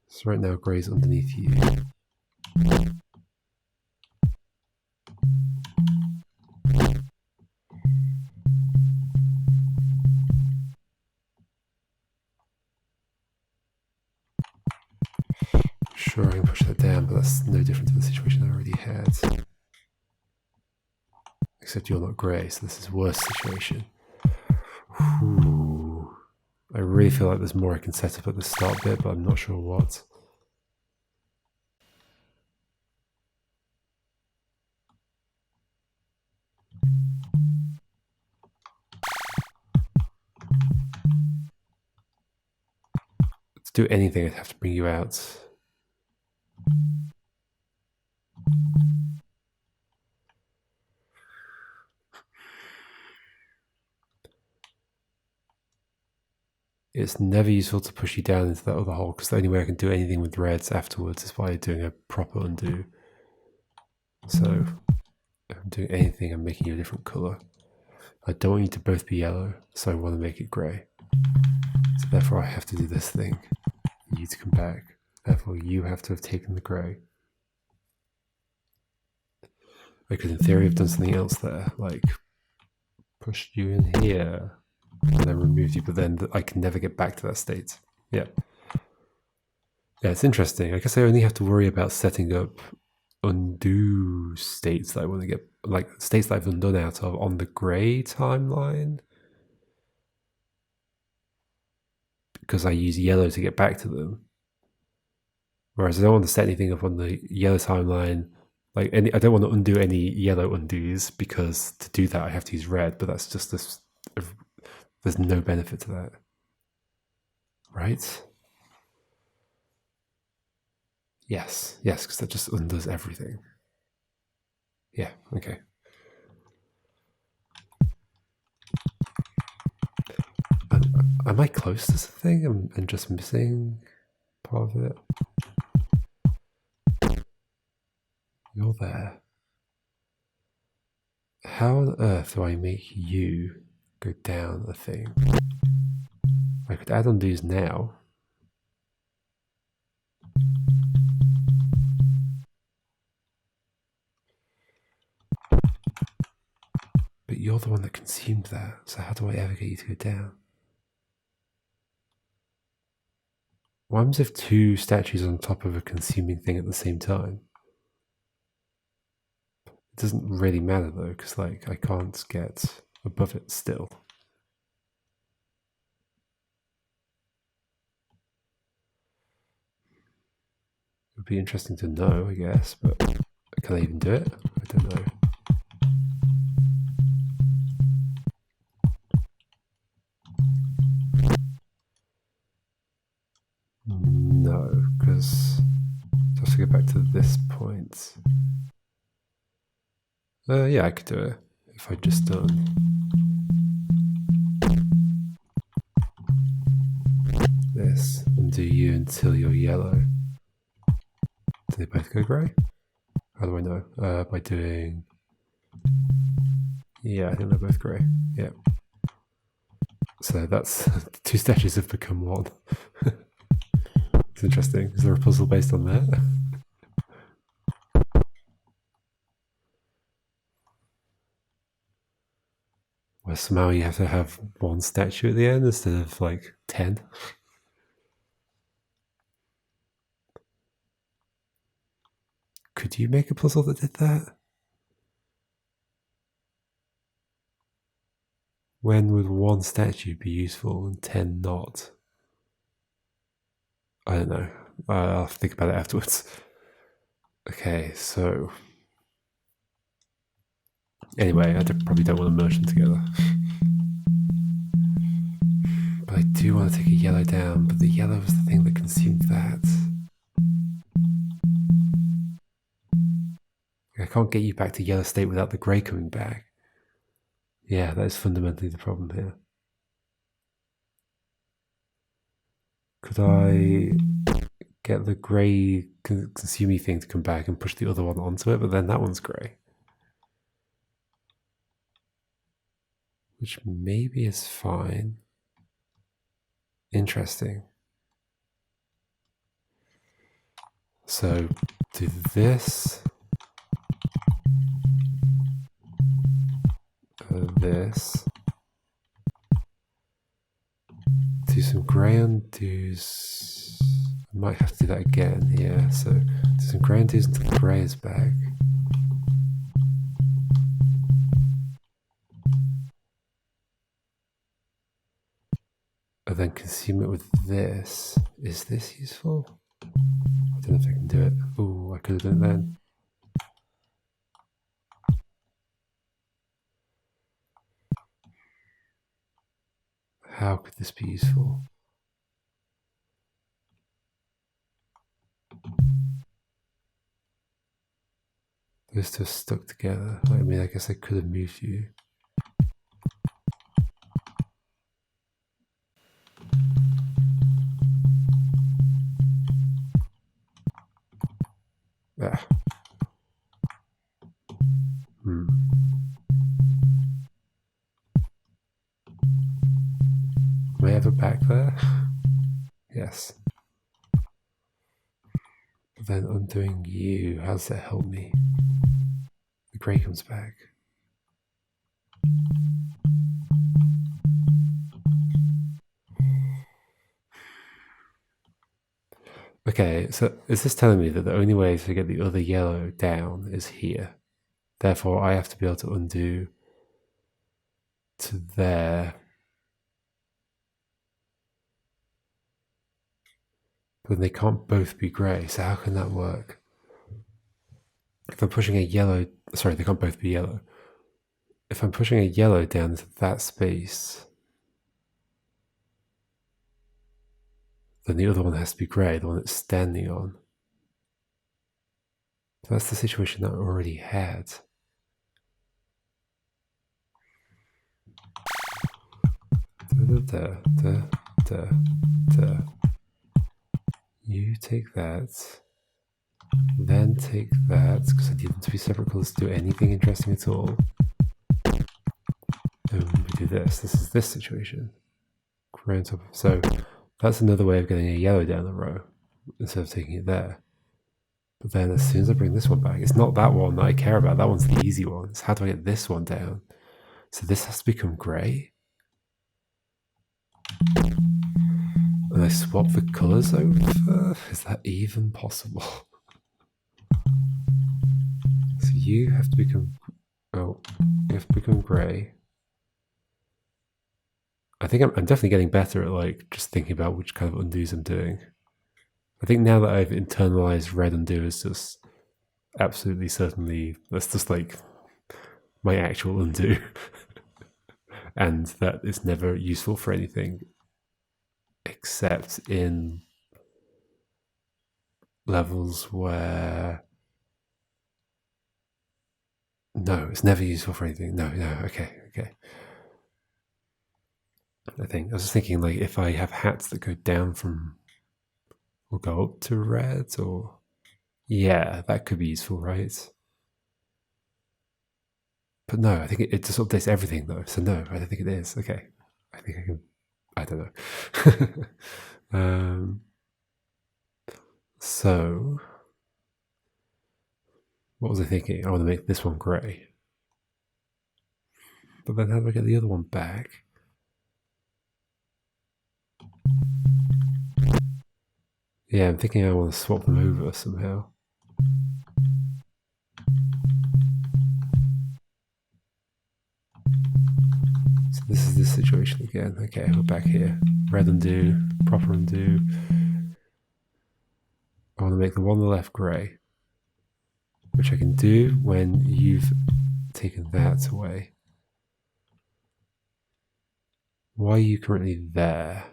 So right now grey's underneath you. Sure, I can push that down, but that's no different to the situation I already had. Except you're not grey, so this is a worse situation. Ooh. I really feel like there's more I can set up at the start bit, but I'm not sure what. To do anything, I'd have to bring you out. It's never useful to push you down into that other hole, because the only way I can do anything with reds afterwards is by doing a proper undo. So, if I'm doing anything, I'm making you a different colour. I don't want you to both be yellow, so I want to make it grey. So therefore I have to do this thing. You to come back. Therefore you have to have taken the grey. I could in theory have done something else there, like pushed you in here and then removed you, but then I can never get back to that state. Yeah. Yeah, it's interesting. I guess I only have to worry about setting up undo states that I want to get, like states that I've undone out of on the grey timeline. Because I use yellow to get back to them. Whereas I don't want to set anything up on the yellow timeline. Like I don't want to undo any yellow undos, because to do that I have to use red, but that's just this. There's no benefit to that. Right? Yes, because that just undoes everything. Yeah, okay. Am I close to something? I'm just missing part of it. You're there. How on earth do I make you go down a thing? I could add undos now. you're the one that consumed that, so how do I ever get you to go down? What happens if two statues on top of a consuming thing at the same time? It doesn't really matter though, because like I can't get above it still. It would be interesting to know, I guess, but can I even do it? I don't know. No, because I have to go back to this point. Yeah, I could do it if I'd just done this. Undo you until you're yellow. Do they both go grey? How do I know? By doing... Yeah, I think they're both grey. Yeah. So that's... two statues have become one. It's interesting. Is there a puzzle based on that? Where somehow you have to have one statue at the end instead of like 10. Could you make a puzzle that did that? When would one statue be useful and 10 not? I don't know. I'll think about it afterwards. Okay, so... Anyway, I probably don't want to merge them together. But I do want to take a yellow down, but the yellow was the thing that consumed that. I can't get you back to yellow state without the grey coming back. Yeah, that is fundamentally the problem here. Could I get the grey consumey thing to come back and push the other one onto it, but then that one's grey? Which maybe is fine. Interesting. So do this. This. Do some grey undos. I might have to do that again, yeah. So do some grey undos until the grey is back. And then consume it with this. Is this useful? I don't know if I can do it. Ooh, I could have done it then. How could this be useful? Those two are stuck together. I mean, I guess I could have moved you. Ah. Am I ever back there? Yes. But then undoing you, how does that help me? The grey comes back. Okay, so is this telling me that the only way to get the other yellow down is here? Therefore, I have to be able to undo to there. But they can't both be grey, so how can that work? If I'm pushing a yellow... Sorry, they can't both be yellow. If I'm pushing a yellow down into that space, then the other one has to be grey, the one it's standing on. So that's the situation that I already had. You take that, then take that, because I need them to be separate colours to do anything interesting at all. And we do this. This is this situation. Grey on top. So that's another way of getting a yellow down the row instead of taking it there. But then as soon as I bring this one back, it's not that one that I care about. That one's the easy one. It's how do I get this one down? So this has to become grey. And I swap the colours over? Is that even possible? So you have to become... Oh, you have to become grey. I think I'm definitely getting better at like just thinking about which kind of undos I'm doing. I think now that I've internalized red undo is just absolutely certainly that's just like my actual undo. And that is never useful for anything except in levels where no, it's never useful for anything. No, okay. I think I was just thinking like if I have hats that go down from or go up to red or yeah, that could be useful, right? But no, I think it just updates everything though. So no, I don't think it is. Okay. I think I can I don't know. So what was I thinking? I want to make this one grey. But then how do I get the other one back? Yeah, I'm thinking I want to swap them over somehow. So this is this situation again. Okay, we're back here. Red undo, proper undo. I want to make the one on the left grey, which I can do when you've taken that away. Why are you currently there?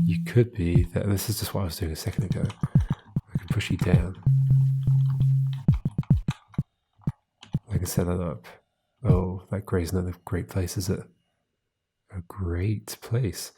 You could be that. This is just what I was doing a second ago. I can push you down. I can set that up. Oh, that grey's not a great place, is it? A great place.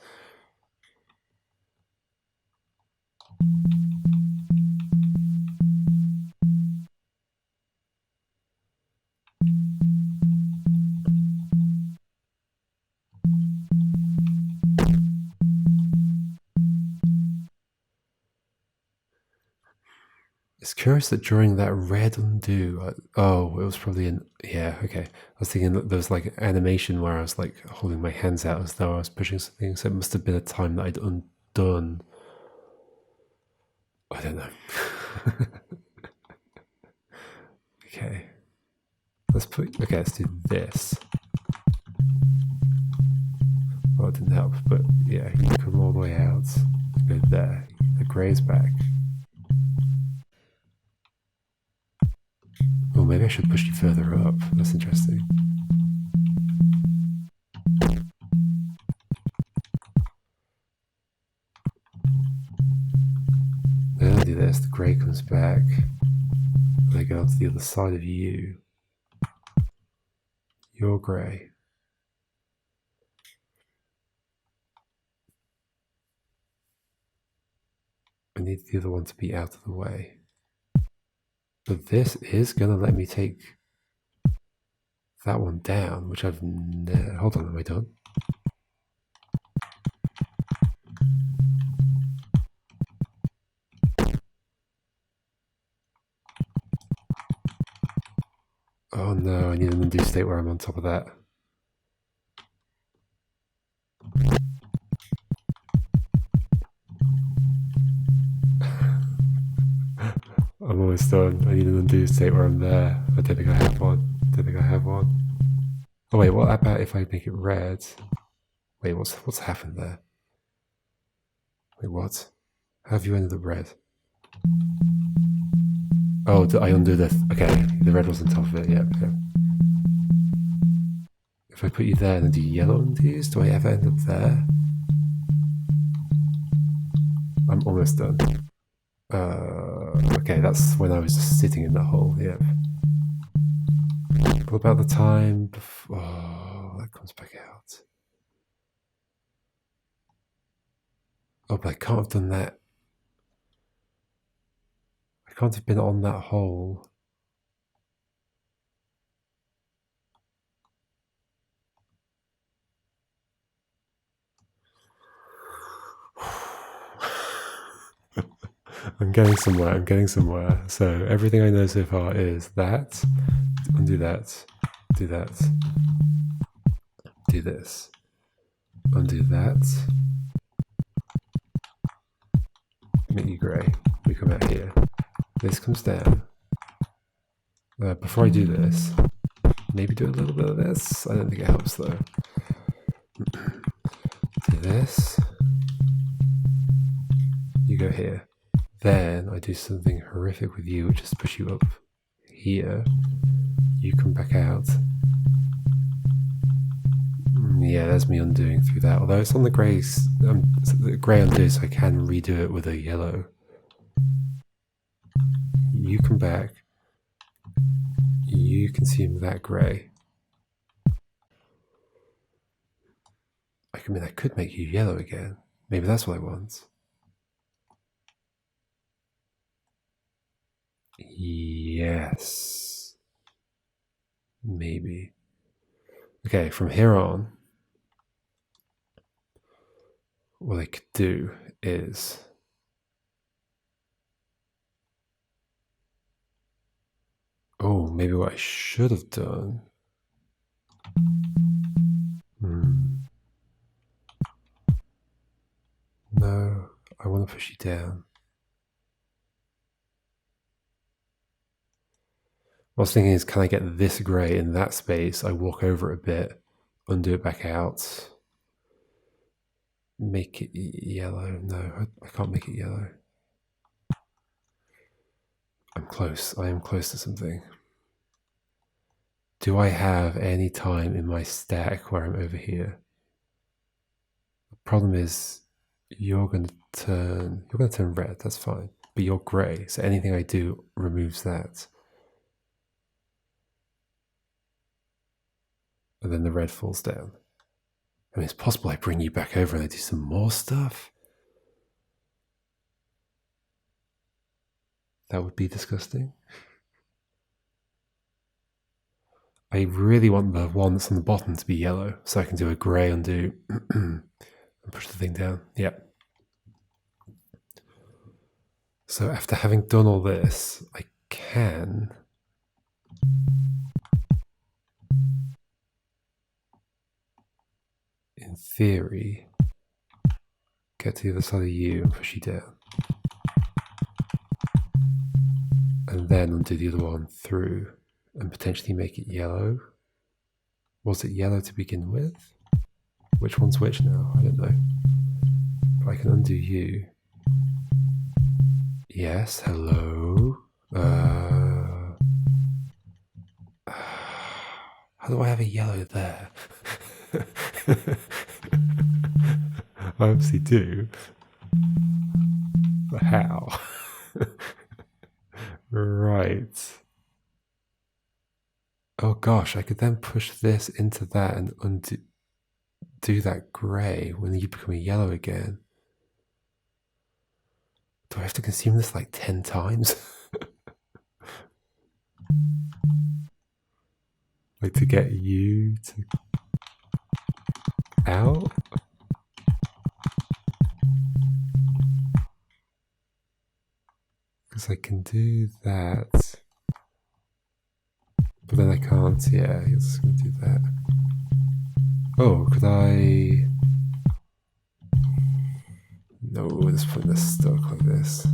It's curious that during that red undo, it was probably yeah, okay. I was thinking that there was like animation where I was like holding my hands out as though I was pushing something. So it must have been a time that I'd undone. I don't know. Okay. Let's do this. Well, it didn't help, but yeah, you come all the way out. Go there. The grey's back. Oh, maybe I should push you further up. That's interesting. Then I do this, the grey comes back. And I go to the other side of you. You're grey. I need the other one to be out of the way. But this is going to let me take that one down, which I've never... Hold on, am I done? Oh no, I need an undo state where I'm on top of that. I'm almost done. I need an undo state where I'm there. I don't think I have one. Oh wait, what about if I make it red? Wait, what's happened there? Wait, what? How have you ended up red? Oh, I undo this. Okay, the red was on top of it. Yeah. If I put you there and do yellow undos, do I ever end up there? I'm almost done. Okay, that's when I was just sitting in that hole. Yeah. What about the time before? Oh, that comes back out. Oh, but I can't have done that. I can't have been on that hole. I'm getting somewhere. I'm getting somewhere. So everything I know so far is that. Undo that. Do that. Do this. Undo that. Make you grey. We come out here. This comes down. Before I do this, maybe do a little bit of this. I don't think it helps though. Do this. You go here. Then I do something horrific with you, which is push you up here. You come back out. Yeah, there's me undoing through that. Although it's on the grey undo, so I can redo it with a yellow. You come back. You consume that grey. I could make you yellow again. Maybe that's what I want. Yes. Maybe. Okay, from here on, what I could do is maybe what I should have done. No, I want to push you down. What I was thinking is, can I get this grey in that space? I walk over it a bit, undo it back out, make it yellow. No, I can't make it yellow. I'm close. I am close to something. Do I have any time in my stack where I'm over here? The problem is you're going to turn red. That's fine, but you're grey, so anything I do removes that. And then the red falls down. I mean, it's possible I bring you back over and I do some more stuff. That would be disgusting. I really want the one that's on the bottom to be yellow, so I can do a grey undo and push the thing down. Yep. So after having done all this, I can in theory get to the other side of you and push you down. And then undo the other one through and potentially make it yellow. Was it yellow to begin with? Which one's which now? I don't know. But I can undo you. Yes, hello. How do I have a yellow there? I obviously do. But how? Right. Oh gosh, I could then push this into that and undo that grey when you become a yellow again. Do I have to consume this like 10 times? Like to get you to out? Because I can do that. But then I can't, yeah, I'm just going to do that. Oh, could I... No, let's put this stuck like this.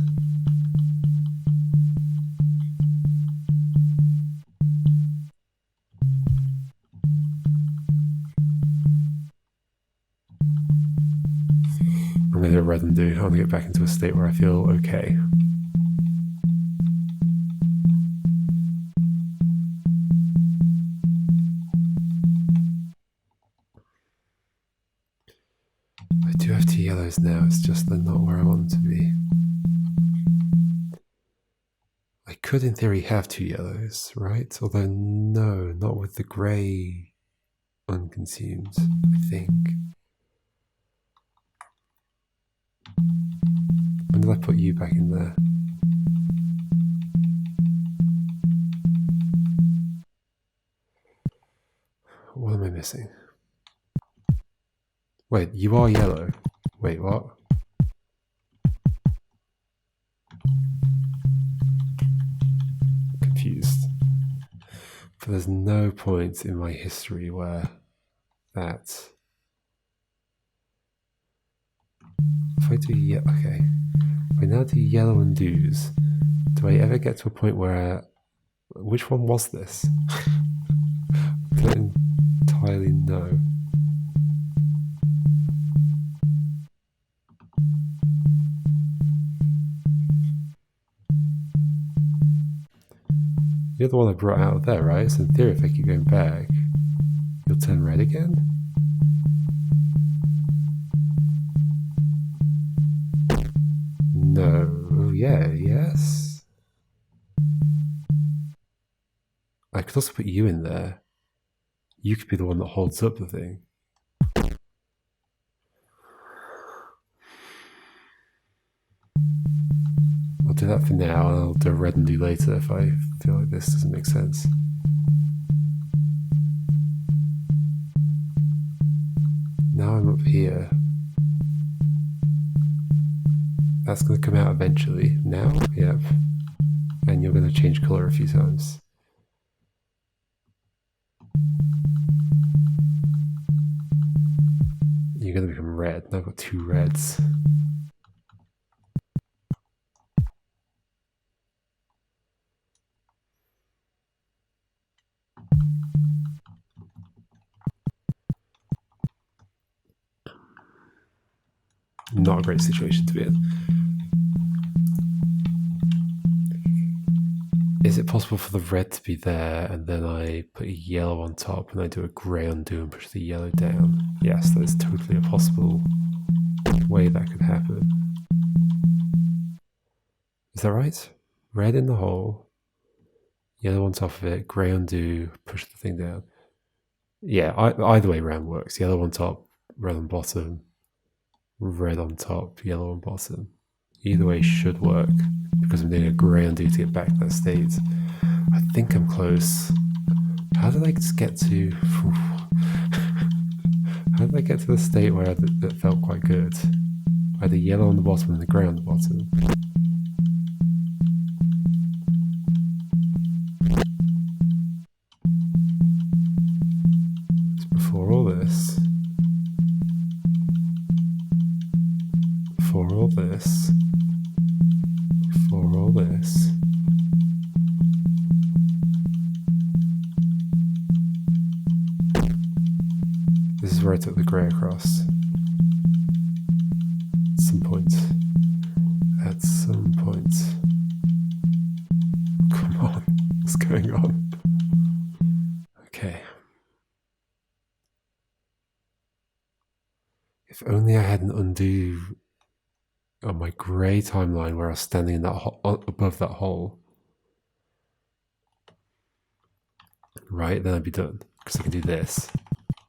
I'm going to red and do. I want to get back into a state where I feel okay. I do have 2 yellows now, it's just they're not where I want them to be. I could in theory have 2 yellows, right? Although no, not with the grey unconsumed, I think. When did I put you back in there? What am I missing? Wait, you are yellow. Wait, what? confused. But there's no point in my history where that... If I do okay. If I now do yellow undos, do I ever get to a point where... Which one was this? I don't entirely know. You're the one I brought out of there, right? So in theory, if I keep going back, you'll turn red again? No. Yeah, yes? I could also put you in there. You could be the one that holds up the thing. I'll do that for now, and I'll do a red and do later if I feel like this doesn't make sense. Now I'm up here. That's going to come out eventually. Now? Yep. And you're going to change color a few times. You're going to become red. Now I've got two reds. Not a great situation to be in. Is it possible for the red to be there and then I put a yellow on top and I do a grey undo and push the yellow down? Yes, that is totally a possible way that could happen. Is that right? Red in the hole, yellow on top of it, grey undo, push the thing down. Yeah, either way around works. Yellow on top, red on bottom, red on top, yellow on bottom. Either way should work because I'm doing a grey undo to get back to that state. I think I'm close. How did I just get to... How did I get to the state where that felt quite good? I had the yellow on the bottom and the grey on the bottom. It's before all this. Before all this. Before all this. This is where I took the grey across. At some point. At some point. Come on. What's going on? Okay. If only I had an undo on my grey timeline where I was standing in that above that hole. Right, then I'd be done. Because I can do this.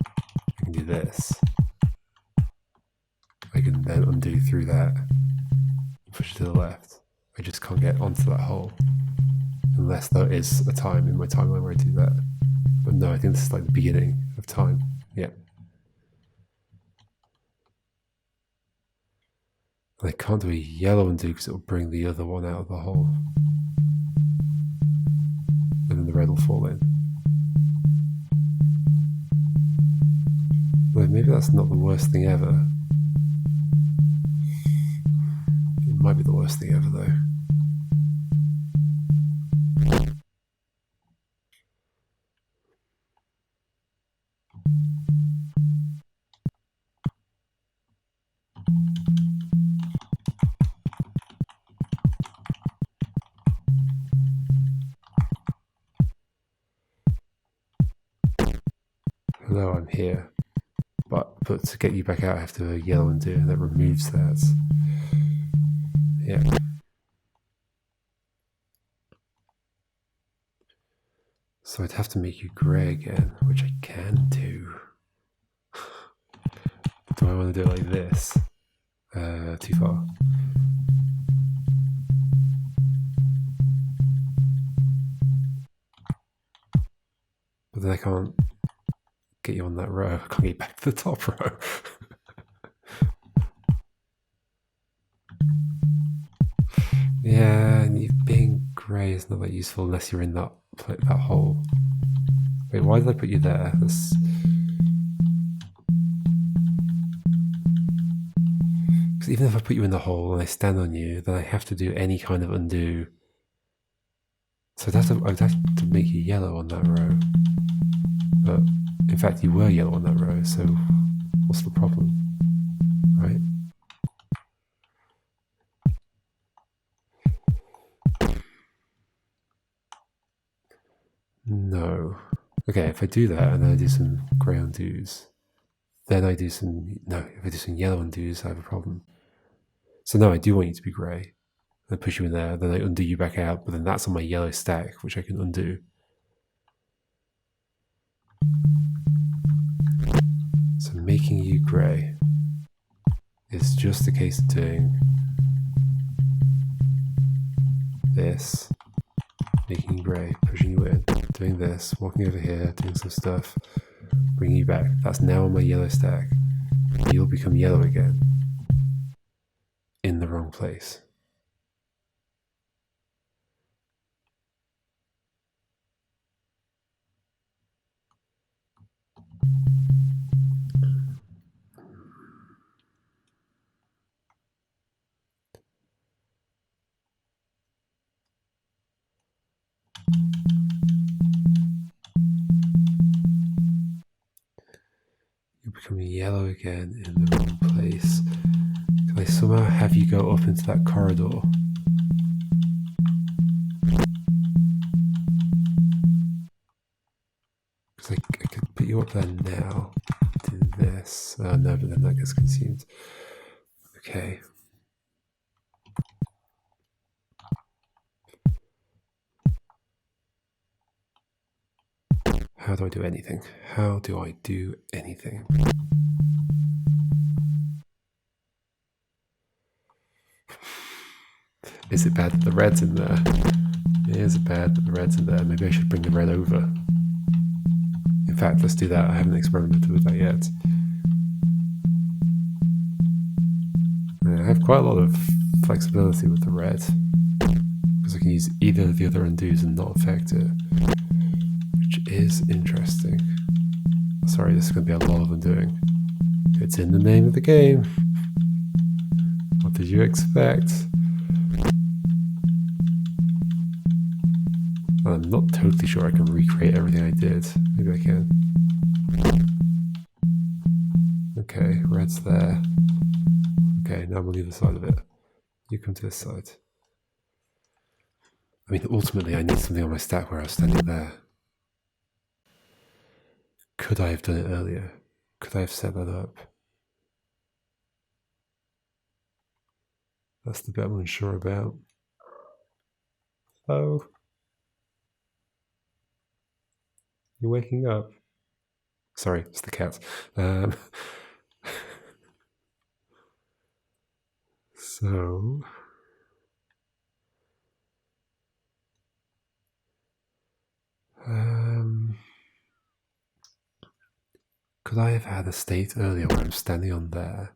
I can do this. I can then undo through that. Push it to the left. I just can't get onto that hole. Unless there is a time in my timeline where I do that. But no, I think this is like the beginning of time. Yeah. And I can't do a yellow undo because it will bring the other one out of the hole. And then the red will fall in. Well, maybe that's not the worst thing ever. It might be the worst thing ever though. Hello, I'm here. But to get you back out I have to do a yellow undo and that removes that. Yeah. So I'd have to make you grey again, which I can do. Do I want to do it like this? Too far. But then I can't get you on that row. I can't get back to the top row. Yeah, and you've been grey is not that useful unless you're in that hole. Wait, why did I put you there? Because even if I put you in the hole and I stand on you, then I have to do any kind of undo. So I'd have to make you yellow on that row. But in fact, you were yellow on that row, so what's the problem? Right? No. Okay, if I do that and then I do some grey undos, then I do some... No, if I do some yellow undos, I have a problem. So no, I do want you to be grey. I push you in there, then I undo you back out, but then that's on my yellow stack, which I can undo. So making you grey is just a case of doing this, making you grey, pushing you in, doing this, walking over here, doing some stuff, bringing you back. That's now on my yellow stack. You'll become yellow again in the wrong place. You're becoming yellow again in the wrong place. Can I somehow have you go up into that corridor? Because I could put you up there now. Do this. No, but then that gets consumed. Okay. How do I do anything? How do I do anything? Is it bad that the red's in there? Is it bad that the red's in there? Maybe I should bring the red over. In fact, let's do that. I haven't experimented with that yet. I have quite a lot of flexibility with the red, because I can use either of the other undos and not affect it, which is interesting. Sorry, this is going to be a lot of undoing. It's in the name of the game. What did you expect? I'm not totally sure I can recreate everything I did. Maybe I can. Okay, red's there. Okay, now I'm on the other side of it. You come to this side. I mean, ultimately, I need something on my stack where I was standing there. Could I have done it earlier? Could I have set that up? That's the bit I'm unsure about. Oh. You're waking up. Sorry, it's the cat. So... could I have had a state earlier where I'm standing on there?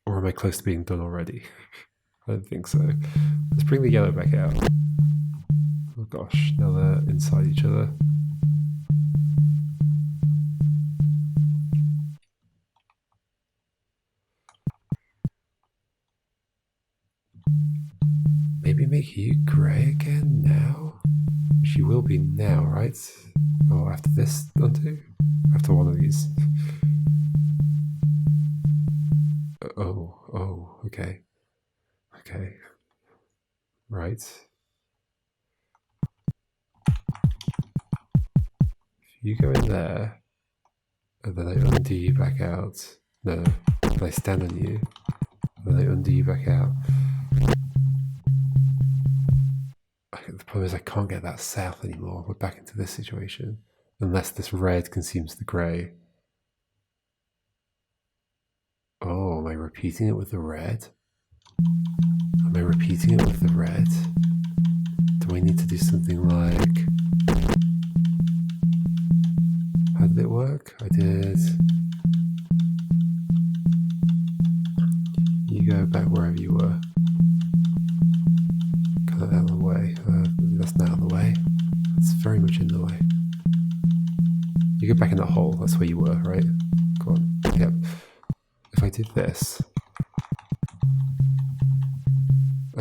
Or am I close to being done already? I don't think so. Let's bring the yellow back out. Oh gosh, now they're inside each other. Maybe make you grey again now? She will be now, right? Oh, after this undo? After one of these. Oh, okay. Okay. Right. If you go in there, and then I undo you back out. No, then I stand on you, and then I undo you back out. The problem is I can't get that south anymore. We're back into this situation. Unless this red consumes the grey. Oh, am I repeating it with the red? I repeating it with the red? Do I need to do something like... How did it work? I did... You go back wherever you were. Kind of out of the way. That's not out of the way. It's very much in the way. You go back in that hole. That's where you were, right? Go on. Yep. If I did this...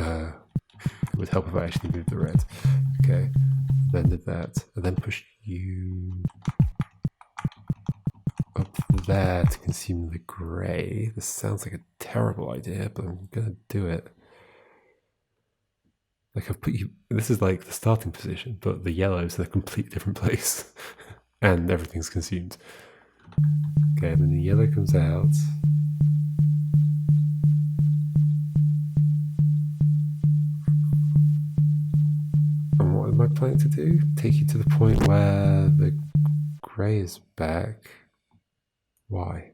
it would help if I actually moved the red. Okay. Then did that. And then pushed you... up there to consume the grey. This sounds like a terrible idea, but I'm gonna do it. Like I've put you... This is like the starting position, but the yellow's in a completely different place. And everything's consumed. Okay, then the yellow comes out. And what am I planning to do? Take you to the point where the grey is back. Why?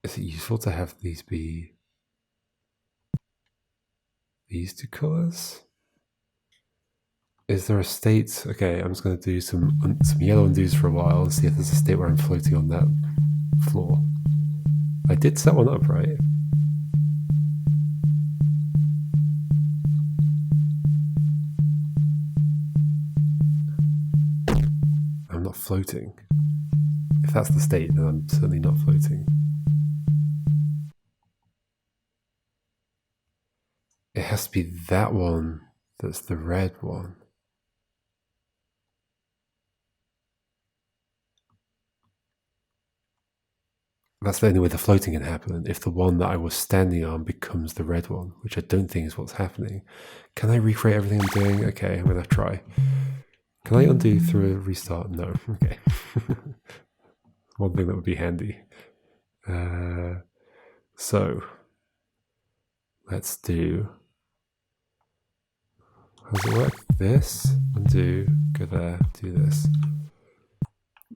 Is it useful to have these be these two colors? Is there a state? Okay, I'm just going to do some yellow undos for a while and see if there's a state where I'm floating on that floor. I did set one up, right? I'm not floating. If that's the state, then I'm certainly not floating. It has to be that one that's the red one. That's the only way the floating can happen, if the one that I was standing on becomes the red one, which I don't think is what's happening. Can I recreate everything I'm doing? Okay, I'm going to try. Can I undo through a restart? No. Okay. One thing that would be handy. So, let's do... How does it work? This, undo, go there, do this.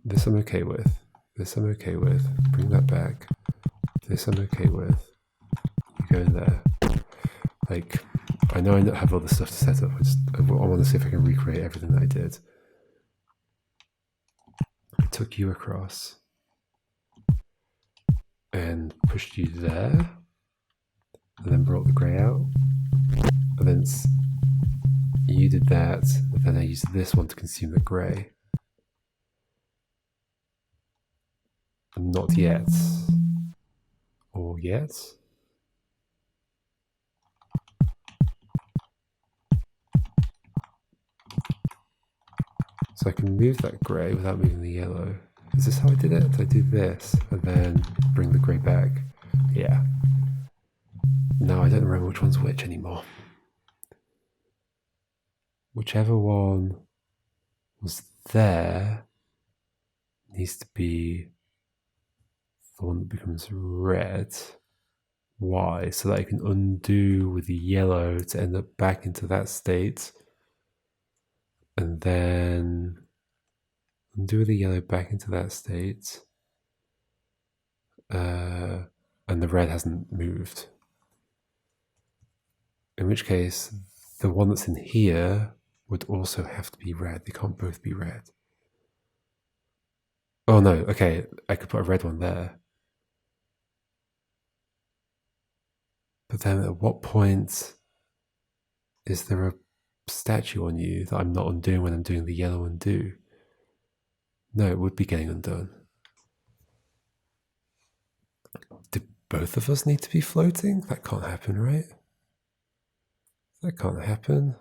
This I'm okay with. This I'm okay with. Bring that back. This I'm okay with. You go there. Like, I know I have all this stuff to set up. I want to see if I can recreate everything that I did. I took you across and pushed you there, and then brought the grey out, and then you did that, and then I used this one to consume the grey. Not yet. Or yet? So I can move that grey without moving the yellow. Is this how I did it? Did I do this and then bring the grey back? Yeah. No, I don't remember which one's which anymore. Whichever one was there needs to be the one that becomes red. Why? So that I can undo with the yellow to end up back into that state. And then undo the yellow back into that state. And the red hasn't moved. In which case, the one that's in here would also have to be red. They can't both be red. Oh no, okay, I could put a red one there. But then at what point is there a statue on you that I'm not undoing when I'm doing the yellow undo? No, it would be getting undone. Do both of us need to be floating? That can't happen, right? That can't happen.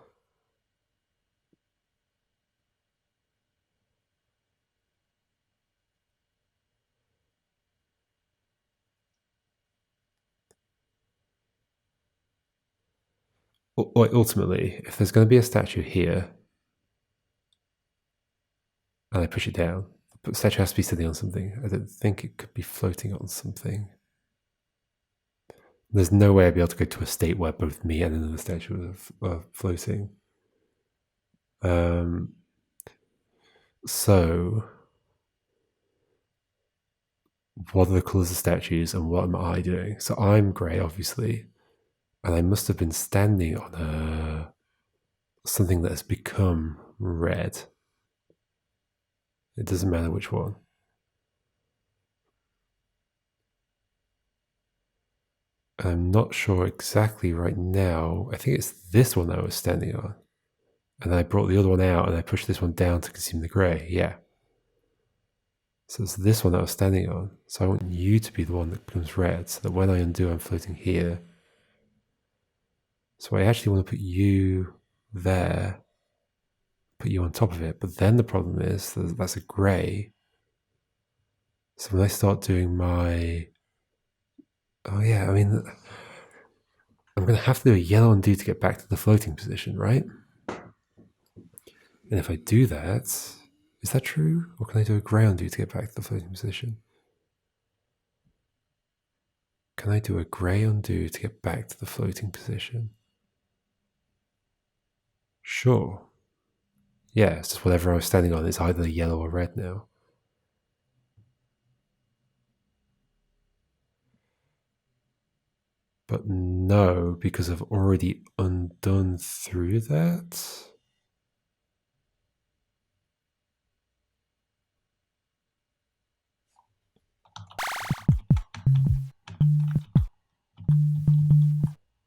Ultimately, if there's going to be a statue here, and I push it down, the statue has to be sitting on something. I don't think it could be floating on something. There's no way I'd be able to go to a state where both me and another statue are floating. So, what are the colours of statues and what am I doing? So I'm grey, obviously, and I must have been standing on something that has become red. It doesn't matter which one. I'm not sure exactly right now. I think it's this one that I was standing on. And I brought the other one out and I pushed this one down to consume the grey. Yeah. So it's this one that I was standing on. So I want you to be the one that becomes red so that when I undo, I'm floating here. So I actually want to put you there, put you on top of it. But then the problem is that that's a grey. So when I start doing my. Oh, yeah, I mean, I'm going to have to do a yellow undo to get back to the floating position, right? And if I do that, is that true? Or can I do a grey undo to get back to the floating position? Can I do a grey undo to get back to the floating position? Sure. Yeah, it's just whatever I was standing on is either yellow or red now. But no, because I've already undone through that.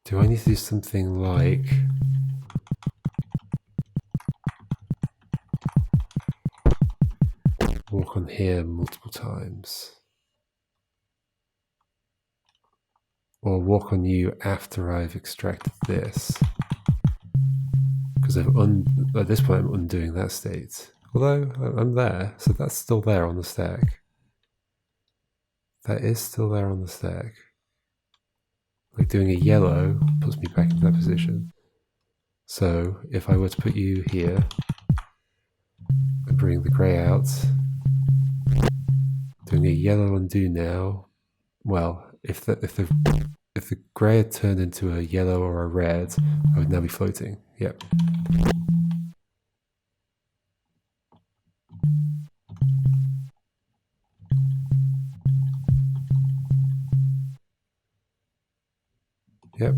Do I need to do something like walk on here multiple times? Or walk on you after I've extracted this? Because at this point I'm undoing that state. Although I'm there, so that's still there on the stack. That is still there on the stack. Like doing a yellow puts me back into that position. So if I were to put you here and bring the grey out, doing a yellow undo now. Well, if the grey had turned into a yellow or a red, I would now be floating. Yep. Yep.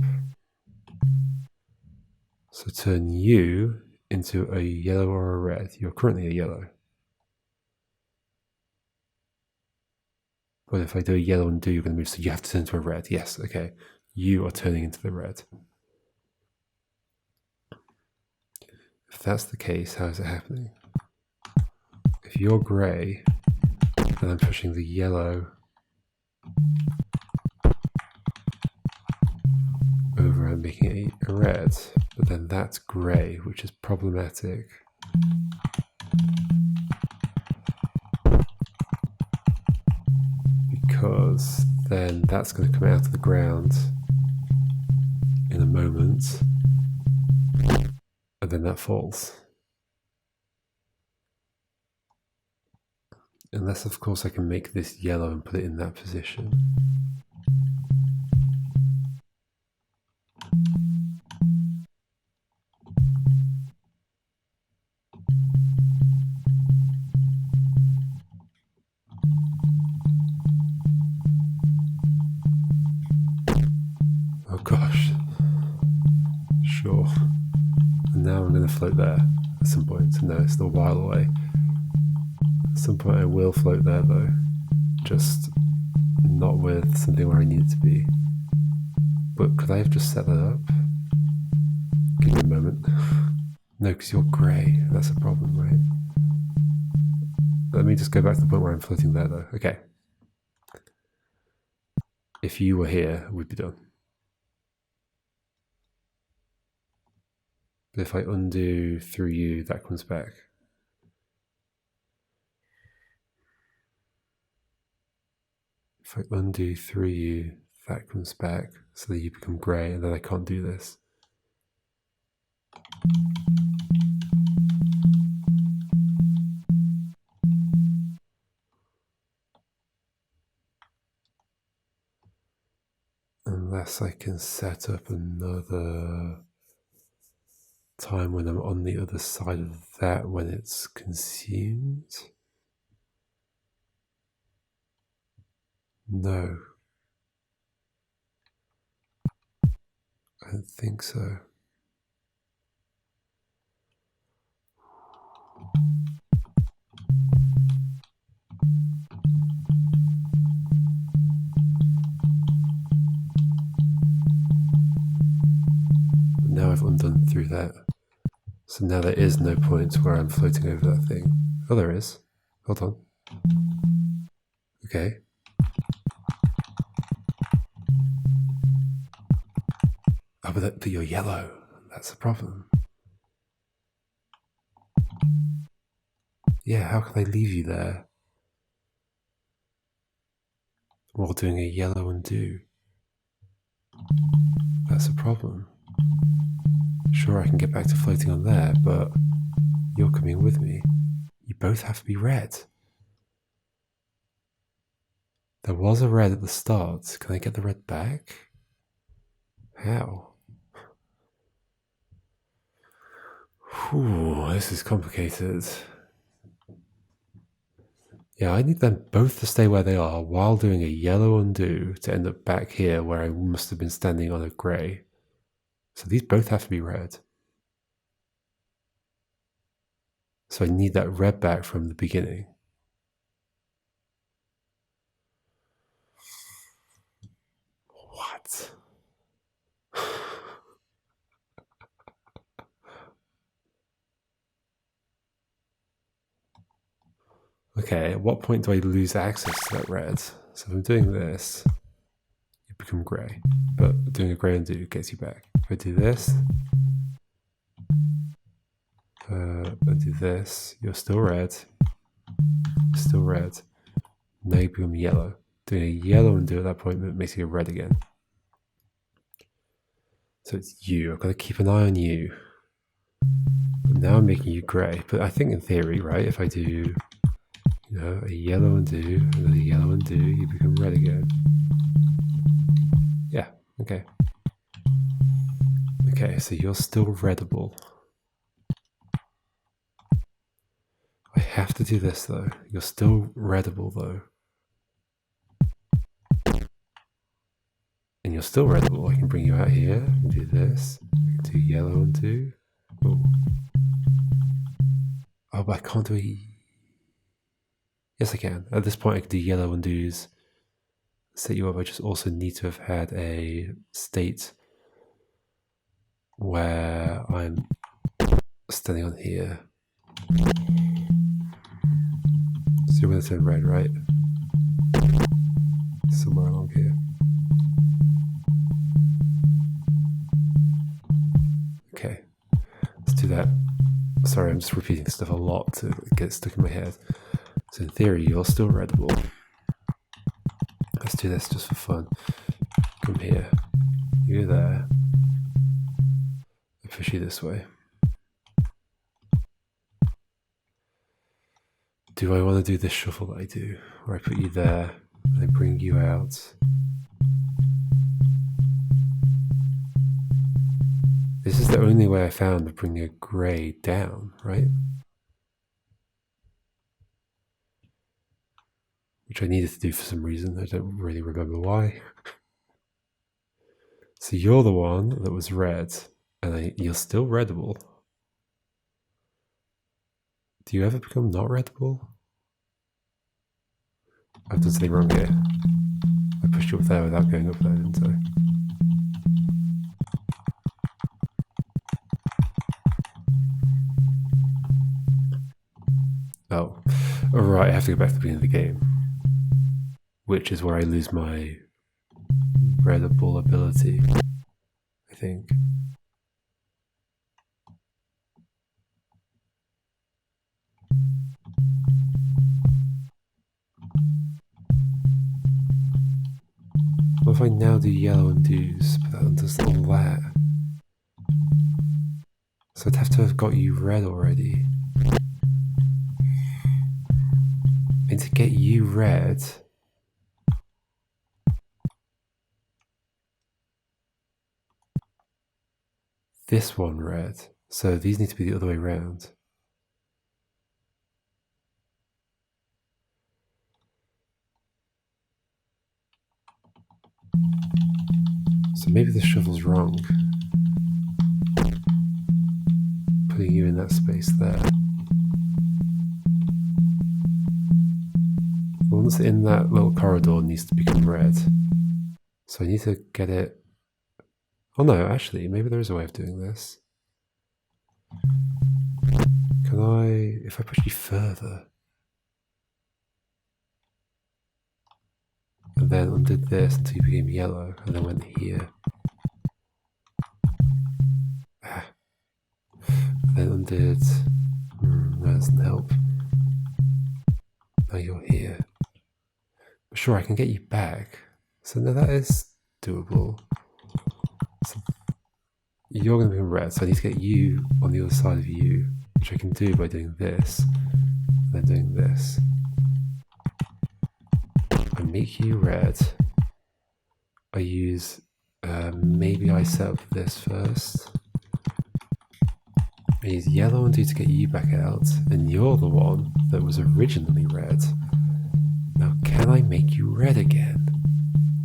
So turn you into a yellow or a red. You're currently a yellow. But if I do a yellow undo, you're going to move. So you have to turn into a red. Yes. Okay. You are turning into the red. If that's the case, how is it happening? If you're grey, then I'm pushing the yellow over and making it a red, but then that's grey, which is problematic. Because then that's going to come out of the ground in a moment, and then that falls. Unless, of course, I can make this yellow and put it in that position. Oh gosh. Sure. And now I'm going to float there at some point. No, it's still a while away. At some point I will float there though. Just not with something where I need it to be. But could I have just set that up? Give me a moment. No, because you're grey. That's a problem, right? Let me just go back to the point where I'm floating there though. Okay. If you were here, we'd be done. But if I undo through you, that comes back. If I undo through you, that comes back, so that you become grey, and then I can't do this. Unless I can set up another time when I'm on the other side of that when it's consumed? No. I don't think so. Now I've undone through that. So now there is no point where I'm floating over that thing. Oh, there is. Hold on. Okay. Oh, but you're yellow. That's the problem. Yeah, how can I leave you there while doing a yellow undo? That's a problem. Sure, I can get back to floating on there, but you're coming with me. You both have to be red. There was a red at the start. Can I get the red back? How? Whew, this is complicated. Yeah, I need them both to stay where they are while doing a yellow undo to end up back here where I must have been standing on a grey. So these both have to be red. So I need that red back from the beginning. What? Okay, at what point do I lose access to that red? So if I'm doing this, you become grey. But doing a grey undo gets you back. If I do this, and do this, you're still red. Still red. Now you become yellow. Doing a yellow undo at that point makes you red again. So it's you. I've got to keep an eye on you. But now I'm making you grey. But I think in theory, right, if I do a yellow undo, and a yellow undo, you become red again. Yeah, okay. Okay, so you're still readable. I have to do this though. You're still readable though. And you're still readable. I can bring you out here and do this. I can do yellow undo. Ooh. Oh, but I can't do a... Yes, I can. At this point, I can do yellow undos. Set you up. I just also need to have had a state where I'm standing on here. So you're going to turn red, right? Somewhere along here. Okay, let's do that. Sorry, I'm just repeating stuff a lot to get stuck in my head. So in theory, you're still readable. Let's do this just for fun. Come here. You're there. I push you this way. Do I want to do this shuffle that I do? Where I put you there, and I bring you out. This is the only way I found of bringing a grey down, right? Which I needed to do for some reason. I don't really remember why. So you're the one that was red, and you're still readable. Do you ever become not readable? I've done something wrong here. I pushed you up there without going up there, didn't I? Oh, alright, I have to go back to the beginning of the game. Which is where I lose my readable ability, I think. What if I now do yellow undos, but that undoes all that? So I'd have to have got you red already. And to get you red, this one red. So these need to be the other way around. So maybe the shovel's wrong. Putting you in that space there. The one that's in that little corridor needs to become red. So I need to get it... Oh no, actually, maybe there is a way of doing this. Can I... If I push you further... And then undid this until you became yellow, and then went here. Ah. And then undid... that doesn't help. Now you're here. Sure, I can get you back. So no, that is doable. So you're going to become red, so I need to get you on the other side of you, which I can do by doing this, and then doing this. I make you red. I use... maybe I set up this first. I use yellow undo to get you back out, and you're the one that was originally red. Now can I make you red again?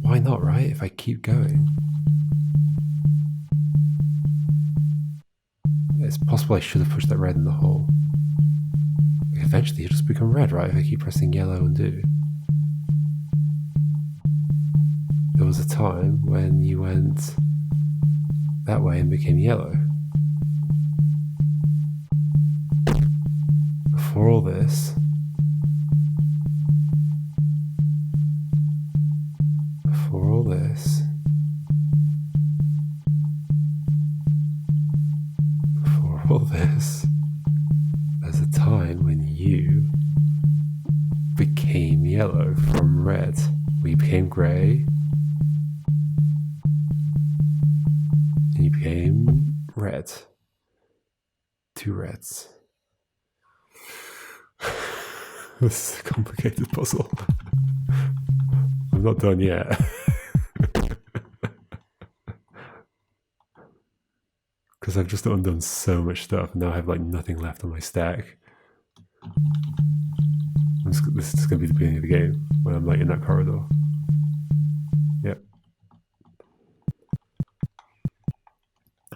Why not, right? If I keep going. It's possible I should have pushed that red in the hole. Eventually you'll just become red, right? If I keep pressing yellow undo. There was a time when you went that way and became yellow. Before all this, there's a time when you became yellow from red. We became grey, and you became red. 2 reds. This is a complicated puzzle. I'm not done yet. Because I've just undone so much stuff, and now I have like nothing left on my stack. This is going to be the beginning of the game, when I'm like in that corridor. Yep.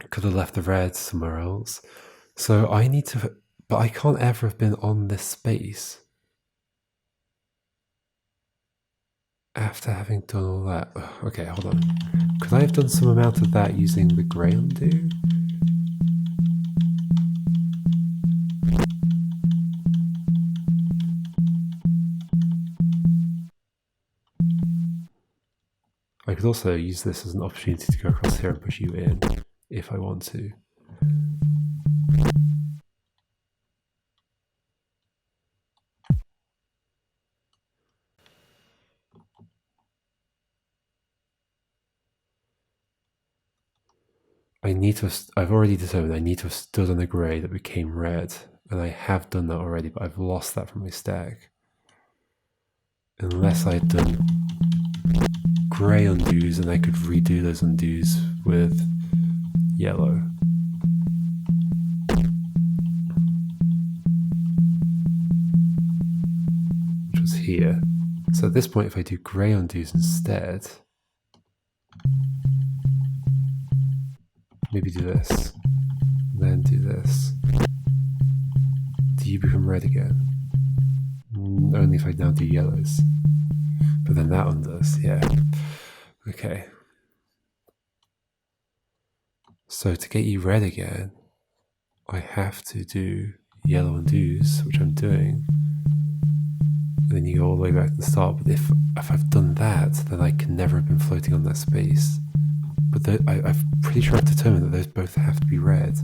Could have left the red somewhere else. So I need to... But I can't ever have been on this space after having done all that. Okay, hold on. Could I have done some amount of that using the grey undo? I could also use this as an opportunity to go across here and push you in, if I want to. I've already determined I need to have stood on a grey that became red, and I have done that already, but I've lost that from my stack. Unless I had done grey undos, and I could redo those undos with yellow. Which was here. So at this point, if I do grey undos instead, maybe do this, then do this. Do you become red again? Only if I now do yellows. But then that undoes, yeah. Okay. So to get you red again, I have to do yellow undos, which I'm doing. And then you go all the way back to the start. But if I've done that, then I can never have been floating on that space. But I'm pretty sure I've determined that those both have to be red.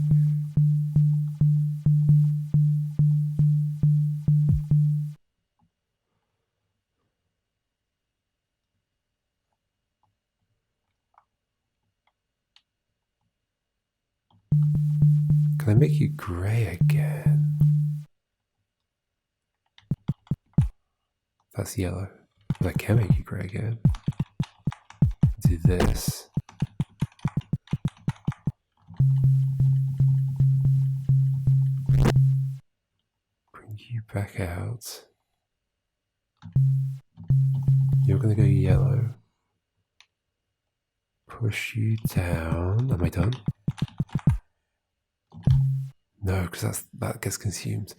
Can I make you grey again? That's yellow. But I can make you grey again. Do this. you back out. You're going to go yellow. Push you down. Am I done? No, because that gets consumed.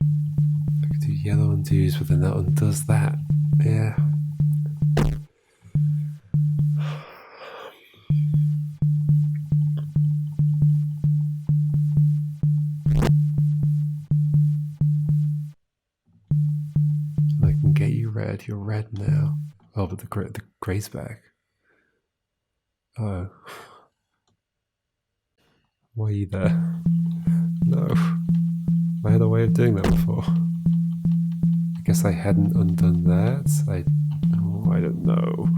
I could do yellow undos, but then that undoes that. Yeah. I can get you red. You're red now. Oh, but the gray's back. Oh. Why are you there? No. I had a way of doing that before. I guess I hadn't undone that. I don't know.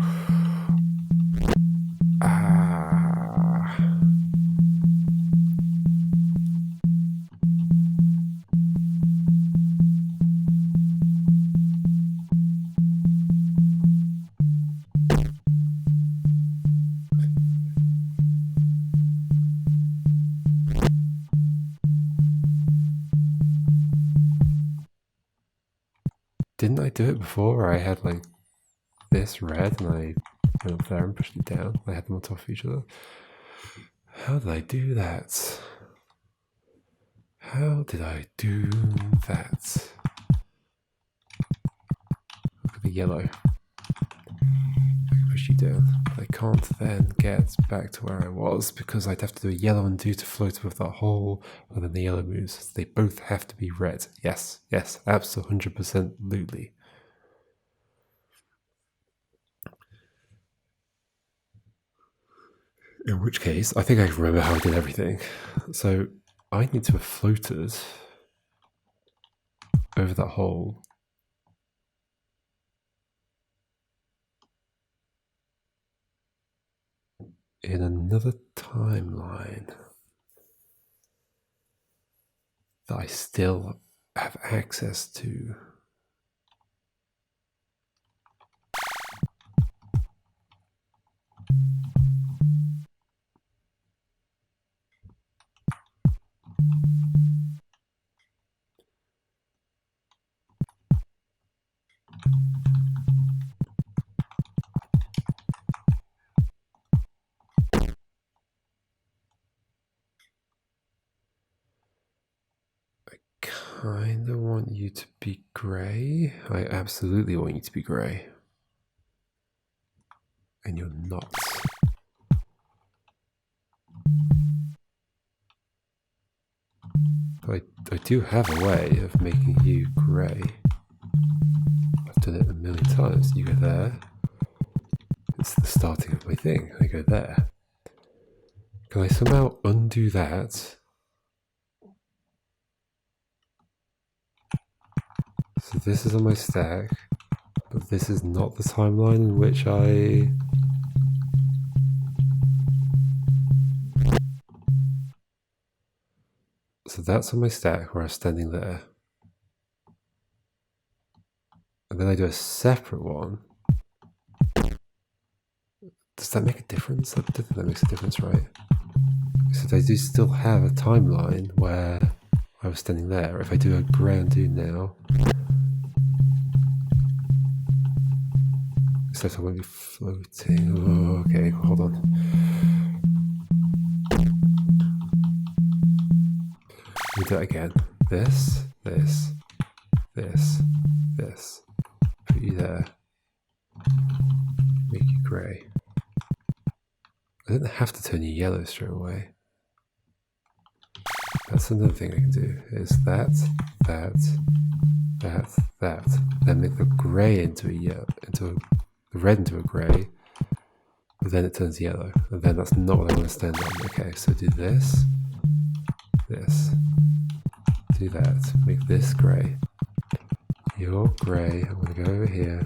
Didn't I do it before? I had like this red and I went up there and pushed it down. I had them on top of each other. How did I do that? How did I do that? Look at the yellow. I can push you down. I can't then get back to where I was because I'd have to do a yellow undo to float above that hole, and then the yellow moves. They both have to be red. Yes, absolutely 100%. In which case, I think I remember how I did everything. So I need to have floated over that hole. In another timeline that I still have access to. Kind of want you to be grey. I absolutely want you to be grey. And you're not. But I do have a way of making you grey. I've done it a million times. You go there. It's the starting of my thing. I go there. Can I somehow undo that? So this is on my stack, but this is not the timeline in which I... So that's on my stack where I was standing there. And then I do a separate one. Does that make a difference? I don't think that makes a difference, right? So I do still have a timeline where I was standing there. If I do a grey undo now, except I won't be floating. Oh, okay, hold on. Let me do it again. This. Put you there. Make you grey. I don't have to turn you yellow straight away. That's another thing I can do, is that. Then make the grey into a yellow, the red into a grey, but then it turns yellow. And then that's not what I want to stand on. Okay, so do this. Do that. Make this grey. You're grey. I'm going to go over here.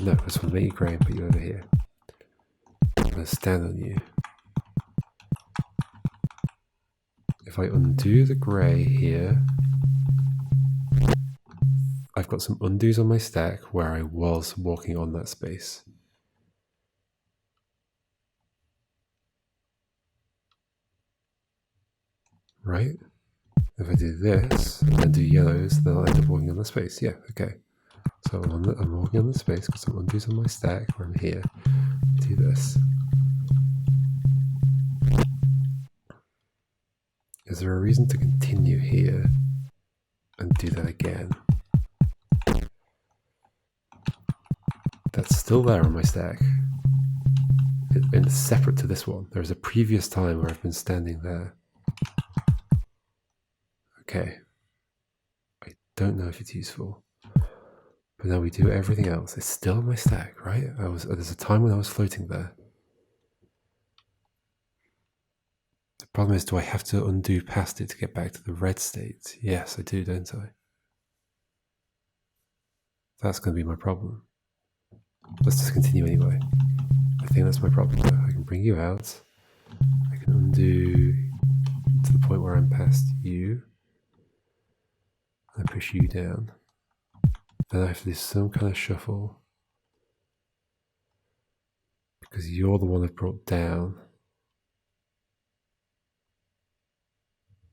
No, I just want to make you grey and put you over here. I'm going to stand on you. If I undo the grey here, I've got some undos on my stack where I was walking on that space. Right? If I do this and do yellows, then I'll end up walking on the space. Yeah, okay. So I'm walking on the space because I'm undo's on my stack where I'm here. Do this. Is there a reason to continue here and do that again? That's still there on my stack. It's separate to this one. There's a previous time where I've been standing there. Okay. I don't know if it's useful. But now we do everything else. It's still on my stack, right? There's a time when I was floating there. The problem is, do I have to undo past it to get back to the red state? Yes, I do, don't I? That's going to be my problem. Let's just continue anyway. I think that's my problem. I can bring you out. I can undo to the point where I'm past you. I push you down. Then I have to do some kind of shuffle. Because you're the one I've brought down.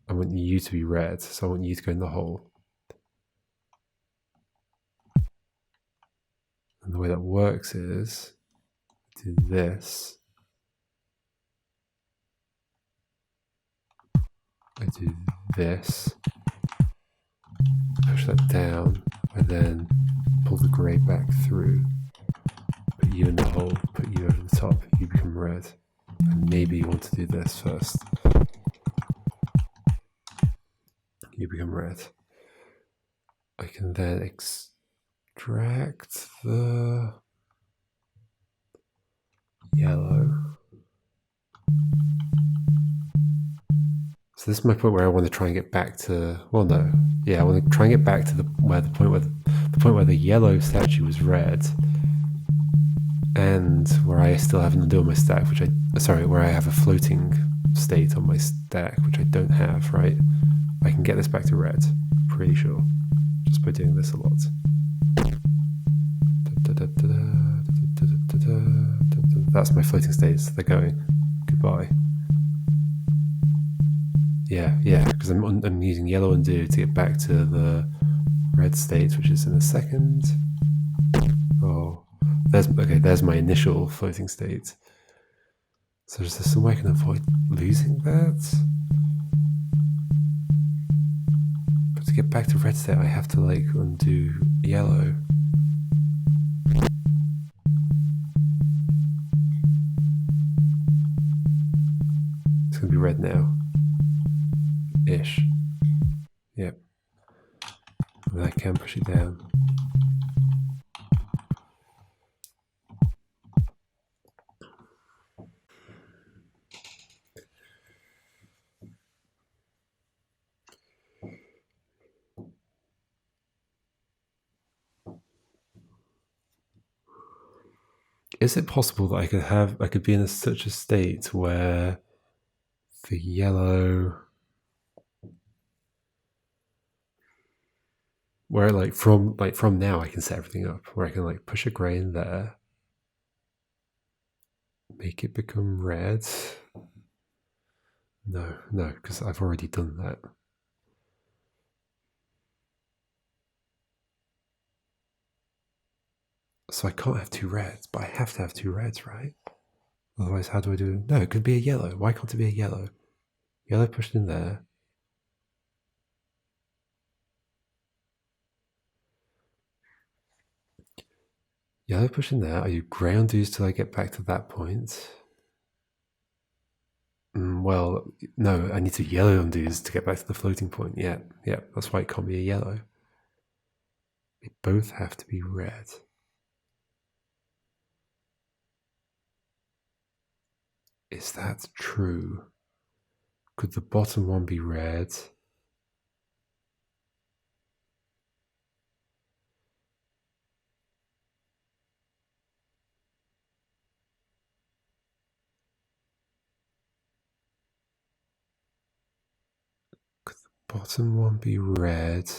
I want you to be red, so I want you to go in the hole. And the way that works is do this. I do this. Push that down, and then pull the grey back through. Put you in the hole, put you over the top, you become red. And maybe you want to do this first. You become red. I can then extract the yellow. So this is my point where I want to try and get back to. Well, no, yeah, I want to try and get back to the point where the yellow statue was red, and where I still have an undo on my stack, where I have a floating state on my stack, which I don't have. Right, I can get this back to red. Pretty sure, just by doing this a lot. That's my floating states. They're going. Goodbye. Yeah, because I'm using yellow undo to get back to the red state, which is in a second. Oh, there's my initial floating state. So is there some way I can avoid losing that? But to get back to red state, I have to undo yellow. It's gonna be red now. Ish. Yep. And I can push it down. Is it possible that I could be in such a state where the yellow, where from now I can set everything up, where I can push a grey in there, make it become red. No, because I've already done that. So I can't have two reds, but I have to have two reds, right? Otherwise, how do I do it? No, it could be a yellow. Why can't it be a yellow? Yellow pushed in there. Yellow pushed in there. Are you grey undoes till I get back to that point? Well, no, I need to yellow undoes to get back to the floating point. Yeah, that's why it can't be a yellow. They both have to be red. Is that true? Could the bottom one be red? Could the bottom one be red?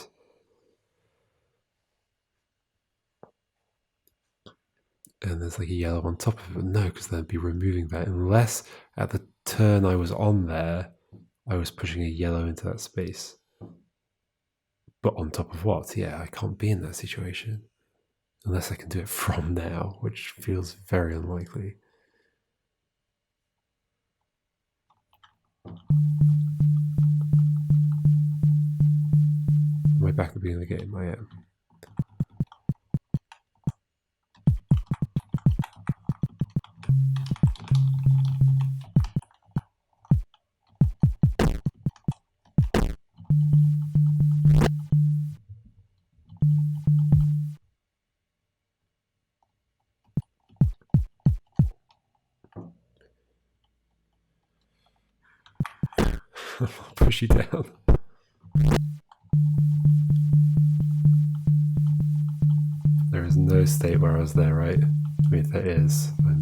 And there's a yellow on top of it. No, because they'd be removing that unless at the turn I was on there, I was pushing a yellow into that space. But on top of what? Yeah, I can't be in that situation. Unless I can do it from now, which feels very unlikely. Am I back at the beginning of the game? I am. I'll push you down. There is no state where I was there, right? I mean, if there is, I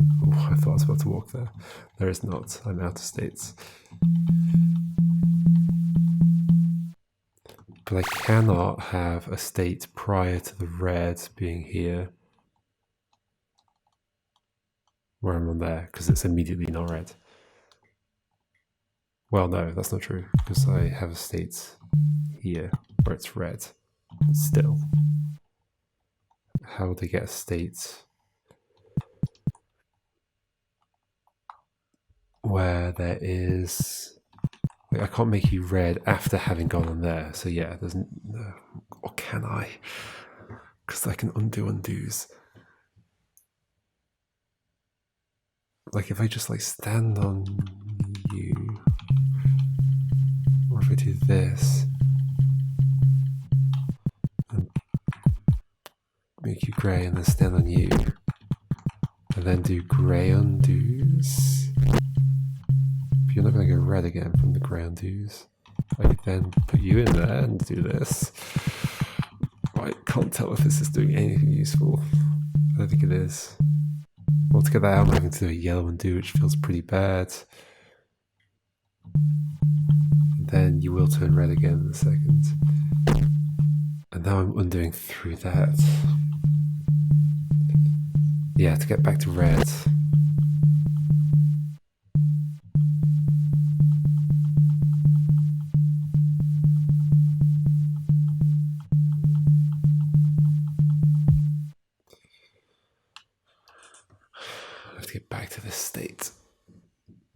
thought I was about to walk there. There is not. I'm out of states. But I cannot have a state prior to the red being here where I'm on there, because it's immediately not red. Well, no, that's not true, because I have a state here where it's red. Still. How would they get a state where there is... Like, I can't make you red after having gone on there. So yeah, there's no... Or can I? Because I can undo undos. Like if I just like stand on you, or if I do this and make you grey and then stand on you, and then do grey undos, but you're not going to go red again from the grey undos. I could then put you in there and do this. I can't tell if this is doing anything useful. I don't think it is. Well, to get that out, I'm having to do a yellow undo, which feels pretty bad. Then you will turn red again in a second. And now I'm undoing through that. Yeah, to get back to red. I have to get back to this state.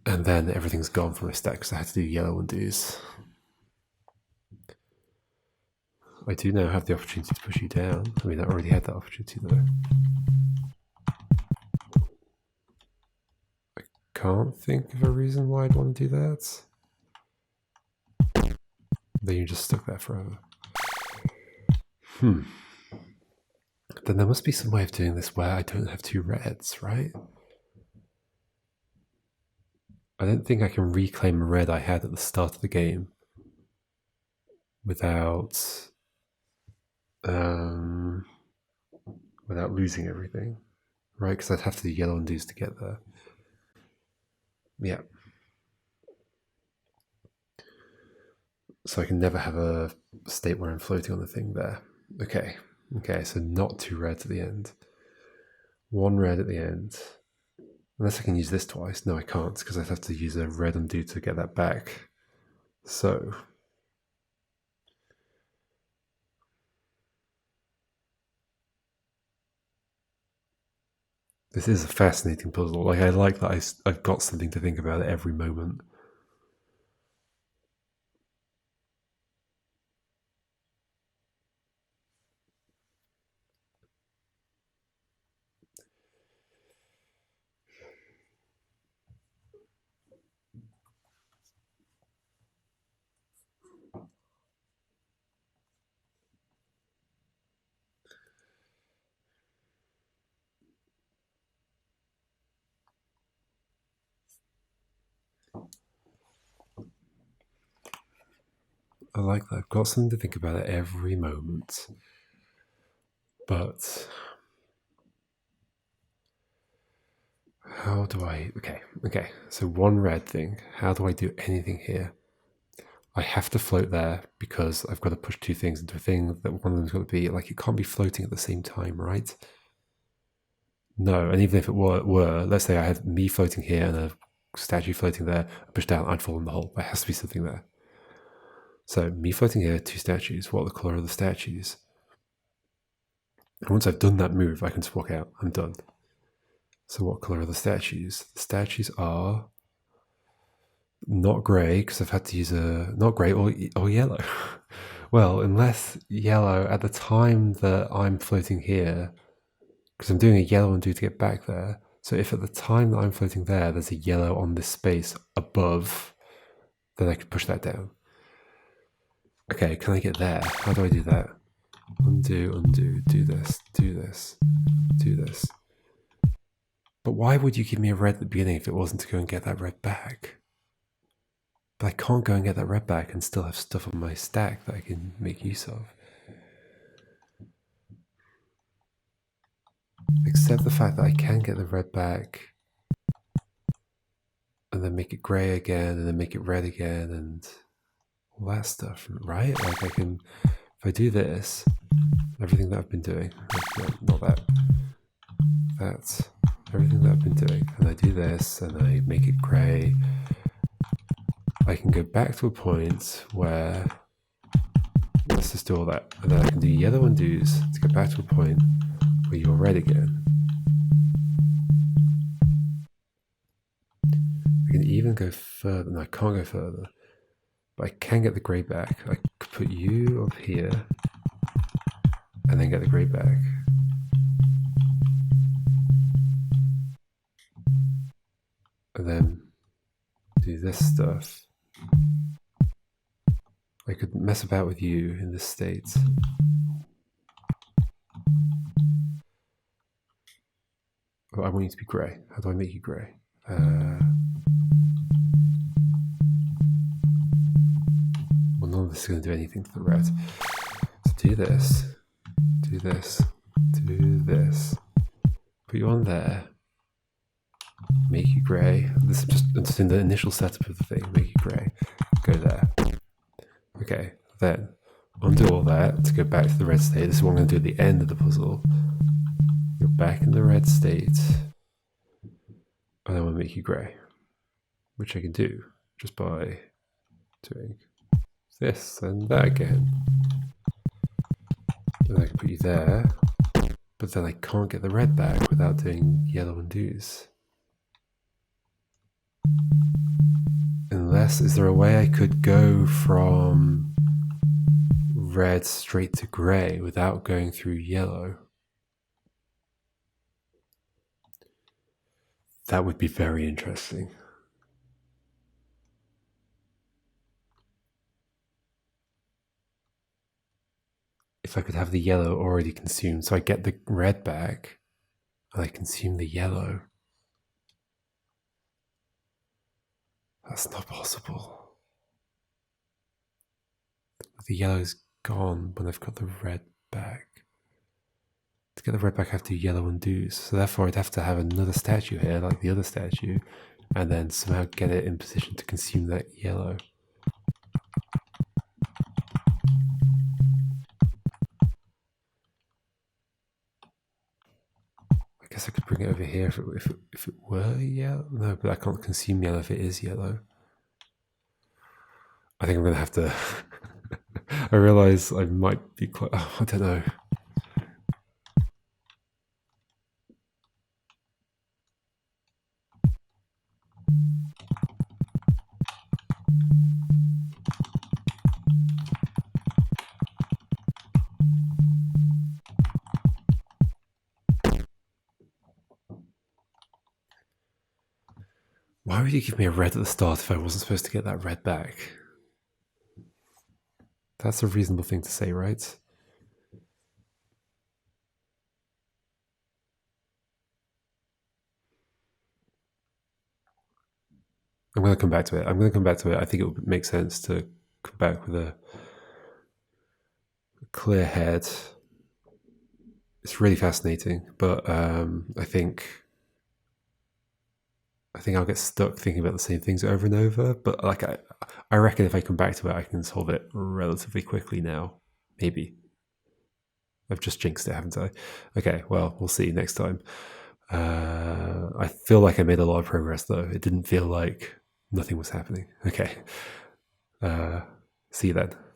And then everything's gone from my stack because I had to do yellow undos. I do now have the opportunity to push you down. I mean, I already had that opportunity though. I can't think of a reason why I'd want to do that. Then you're just stuck there forever. Then there must be some way of doing this where I don't have two reds, right? I don't think I can reclaim a red I had at the start of the game without losing everything, right? Because I'd have to do yellow undos to get there. Yeah. So I can never have a state where I'm floating on the thing there. Okay, so not two reds at the end. One red at the end. Unless I can use this twice. No, I can't, because I'd have to use a red undo to get that back. So... this is a fascinating puzzle. Like, I like that I've got something to think about at every moment. I like that. I've got something to think about at every moment. But how do I... Okay. So one red thing. How do I do anything here? I have to float there because I've got to push two things into a thing that one of them's got to be... like, it can't be floating at the same time, right? No, and even if it were, let's say I had me floating here and a statue floating there, I push down, I'd fall in the hole. There has to be something there. So me floating here, 2 statues. What are the color of the statues? And once I've done that move, I can just walk out. I'm done. So what color are the statues? The statues are not grey, because I've had to use a not grey or yellow. Well, unless yellow at the time that I'm floating here, because I'm doing a yellow undo to get back there. So if at the time that I'm floating there, there's a yellow on this space above, then I could push that down. Okay, can I get there? How do I do that? Undo, undo, do this, do this, do this. But why would you give me a red at the beginning if it wasn't to go and get that red back? But I can't go and get that red back and still have stuff on my stack that I can make use of. Except the fact that I can get the red back and then make it grey again and then make it red again and all that stuff, right? Like I can, if I do this, everything that I've been doing, not that, that's everything that I've been doing, and I do this and I make it grey, I can go back to a point where, let's just do all that, and then I can do yellow undos to get back to a point where you're red again. I can even go further. No, I can't go further, but I can get the grey back. I could put you up here and then get the grey back. And then do this stuff. I could mess about with you in this state. Oh, I want you to be grey. How do I make you grey? Well, none of this is going to do anything to the red. So do this, do this, do this. Put you on there. Make you grey. This is just in the initial setup of the thing. Make you grey. Go there. Okay, then undo all that to go back to the red state. This is what I'm going to do at the end of the puzzle. You're back in the red state. And I want to make you grey, which I can do just by doing this and that again. And I can put you there, but then I can't get the red back without doing yellow undos. Unless, is there a way I could go from red straight to grey without going through yellow? That would be very interesting. If I could have the yellow already consumed, so I get the red back, and I consume the yellow. That's not possible. The yellow's gone when I've got the red back. To get the red back, I have to do yellow undos. So therefore, I'd have to have another statue here, like the other statue, and then somehow get it in position to consume that yellow. I guess I could bring it over here if it were yellow. No, but I can't consume yellow if it is yellow. I think I'm going to have to... I realise I might be quite... Oh, I don't know. Why would you give me a red at the start if I wasn't supposed to get that red back? That's a reasonable thing to say, right? I'm going to come back to it. I think it would make sense to come back with a clear head. It's really fascinating, but I think I'll get stuck thinking about the same things over and over. But like I reckon if I come back to it, I can solve it relatively quickly now. Maybe. I've just jinxed it, haven't I? Okay, well, we'll see next time. I feel like I made a lot of progress, though. It didn't feel like nothing was happening. Okay. See you then.